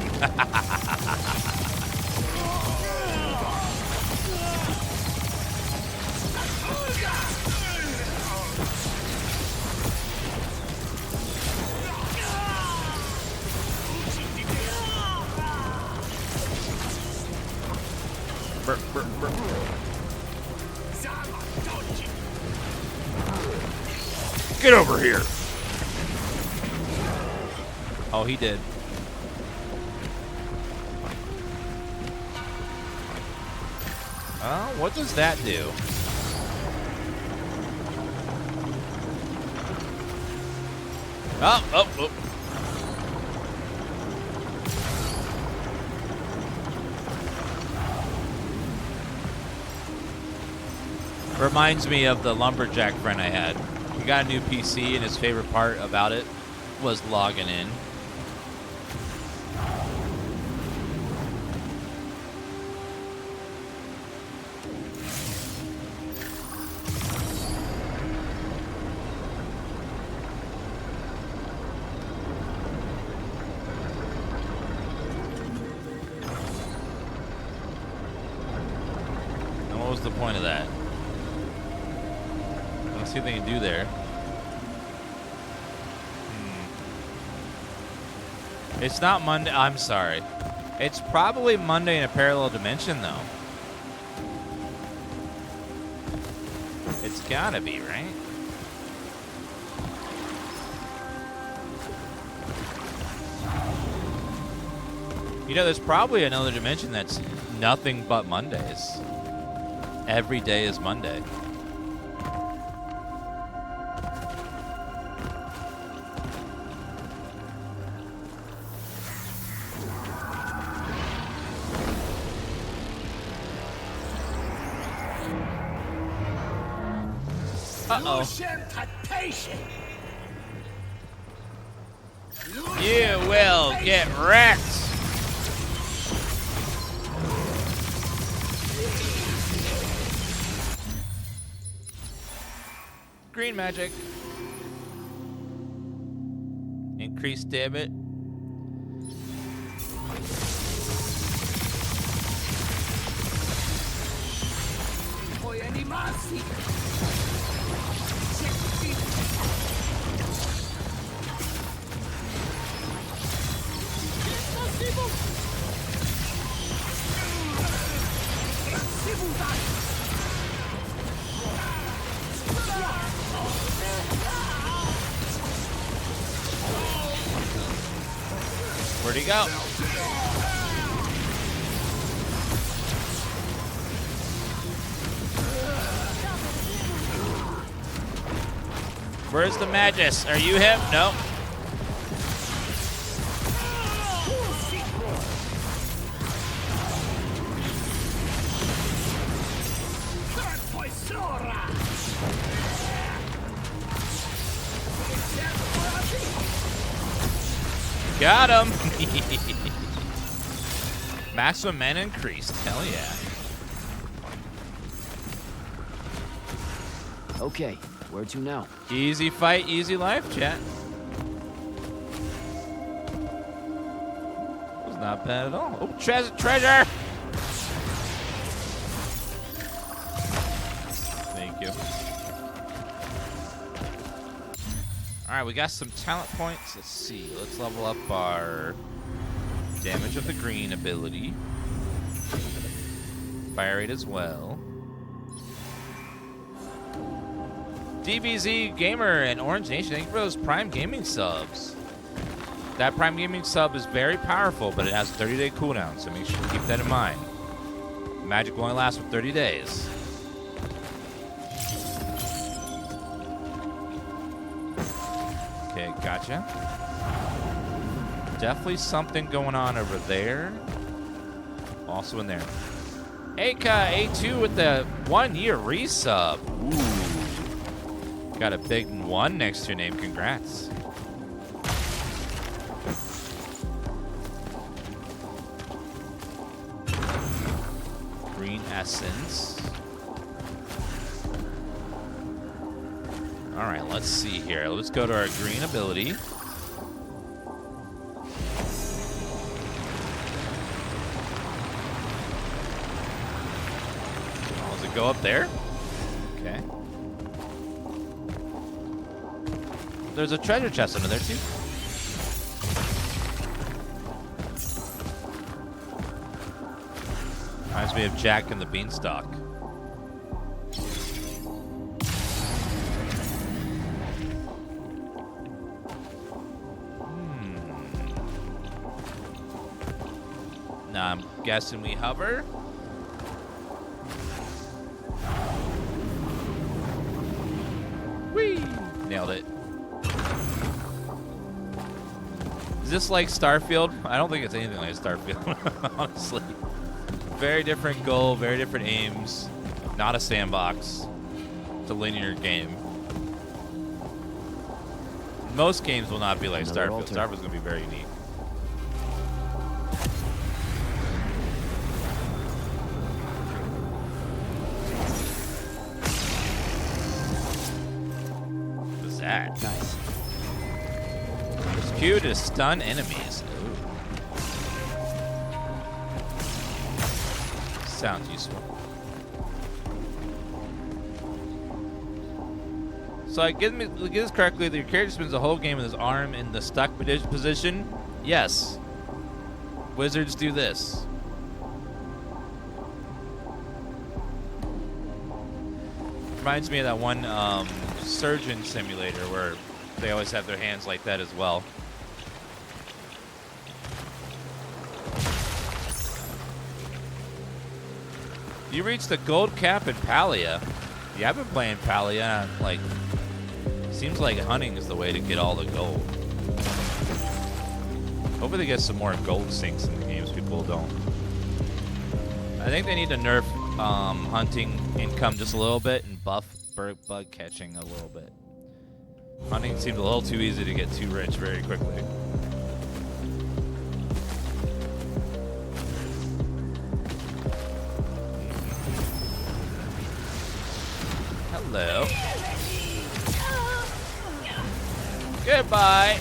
Get over here! Oh, he did. What does that do? Oh. Reminds me of the lumberjack friend I had. He got a new PC, and his favorite part about it was logging in. And what was the point of that? Let's see what they can do there. It's not Monday. I'm sorry. It's probably Monday in a parallel dimension, though. It's gotta be, right? You know, there's probably another dimension that's nothing but Mondays. Every day is Monday. Uh-oh. You will get wrecked. Green magic. Increased damage. Where'd he go? Where's the Magus? Are you him? No. Got him. Maximum mana increased. Hell yeah. Okay, where to now? Easy fight, easy life, chat. Was not bad at all. Oh, treasure! Thank you. All right, we got some talent points. Let's see. Let's level up our damage of the green ability. Fire rate as well. DBZ Gamer and Orange Nation, thank you for those Prime Gaming subs. That Prime Gaming sub is very powerful, but it has a 30-day cooldown, so make sure to keep that in mind. Magic will only last for 30 days. Okay, gotcha. Definitely something going on over there. Also in there. Aka A2 with the 1-year resub. Ooh. Got a big 1 next to your name. Congrats. Green essence. All right, let's see here. Let's go to our green ability. Oh, does it go up there? Okay. There's a treasure chest under there, too. Reminds me of Jack and the Beanstalk. Now I'm guessing we hover. Whee! Nailed it. Is this like Starfield? I don't think it's anything like Starfield, honestly. Very different goal, very different aims. Not a sandbox. It's a linear game. Most games will not be like Starfield. Starfield's gonna be very unique. What's that? Nice. It's Q to stun enemies. Sounds useful. So I get this correctly. Your character spends the whole game with his arm in the stuck position. Yes. Wizards do this. Reminds me of that one surgeon simulator where they always have their hands like that as well. You reached the gold cap in Palia. Yeah, I've been playing Palia. Like, seems like hunting is the way to get all the gold. Hopefully they get some more gold sinks in the games people don't. I think they need to nerf hunting income just a little bit and buff bug catching a little bit. Hunting seems a little too easy to get too rich very quickly. Hello. Goodbye.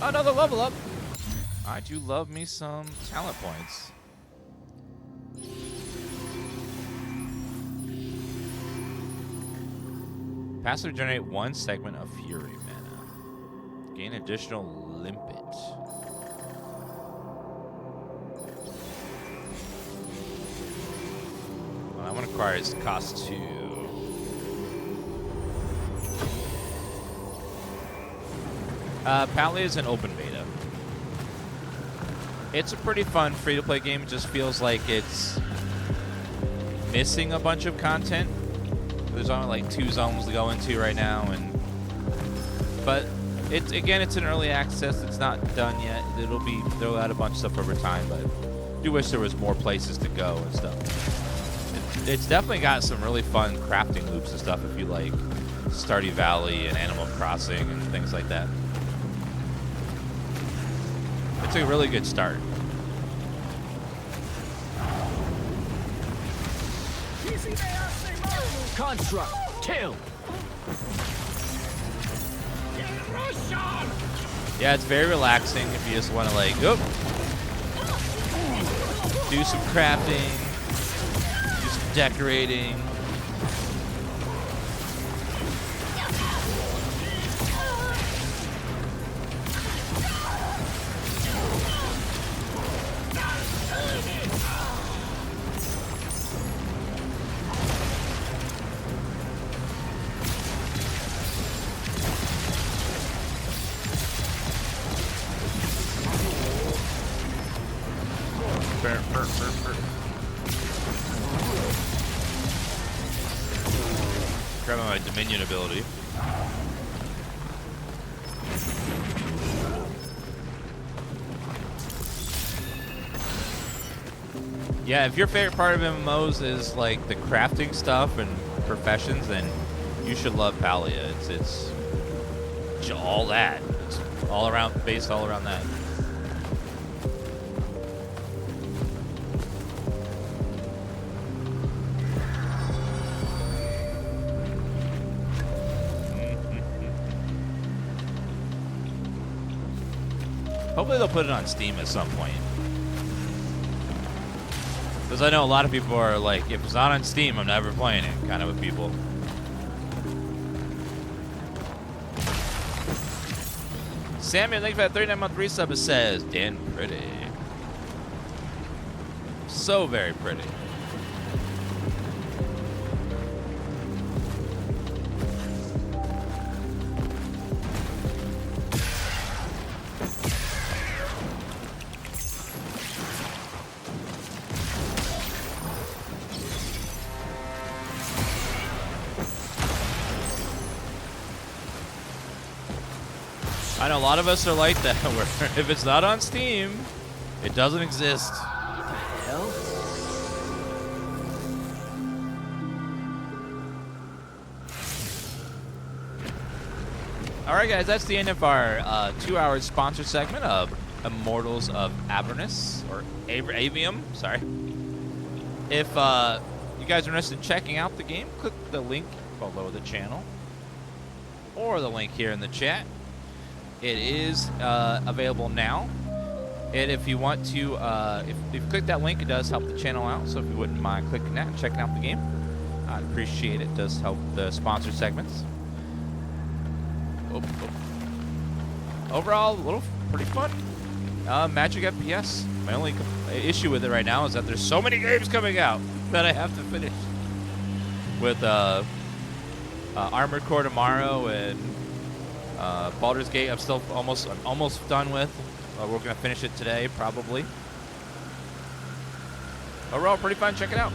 Another level up. I do love me some talent points. Passive generate 1 segment of Fury mana. Gain additional limpet. Well, that one requires cost 2. Palia is an open beta. It's a pretty fun free-to-play game. It just feels like it's missing a bunch of content. There's only like 2 zones to go into right now, but it's an early access. It's not done yet. They'll add a bunch of stuff over time, but I do wish there was more places to go and stuff. It's definitely got some really fun crafting loops and stuff if you like Stardew Valley and Animal Crossing and things like that. It's a really good start. Construct, kill. Yeah, it's very relaxing if you just want to like, do some crafting, do some decorating. Grabbing my Dominion ability. Yeah, if your favorite part of MMOs is like the crafting stuff and professions, then you should love Palia. It's all that. It's all around, based all around that. Hopefully they'll put it on Steam at some point. Because I know a lot of people are like, if it's not on Steam, I'm never playing it, kind of with people. Samuel, thank you for that 39-month resub. It says, Dan pretty. So very pretty. I know a lot of us are like that, where if it's not on Steam, it doesn't exist. What the hell? Alright guys, that's the end of our 2-hour sponsor segment of Immortals of Avernus, or Aveum, sorry. If you guys are interested in checking out the game, click the link below the channel, or the link here in the chat. It is available now, and if you want to, if you click that link, it does help the channel out. So if you wouldn't mind clicking that and checking out the game, I'd appreciate it. It does help the sponsor segments. Overall, a little pretty fun. Magic FPS. My only issue with it right now is that there's so many games coming out that I have to finish. With Armored Core tomorrow and Baldur's Gate, I'm almost done with. We're gonna finish it today, probably. Overall, pretty fun. Check it out.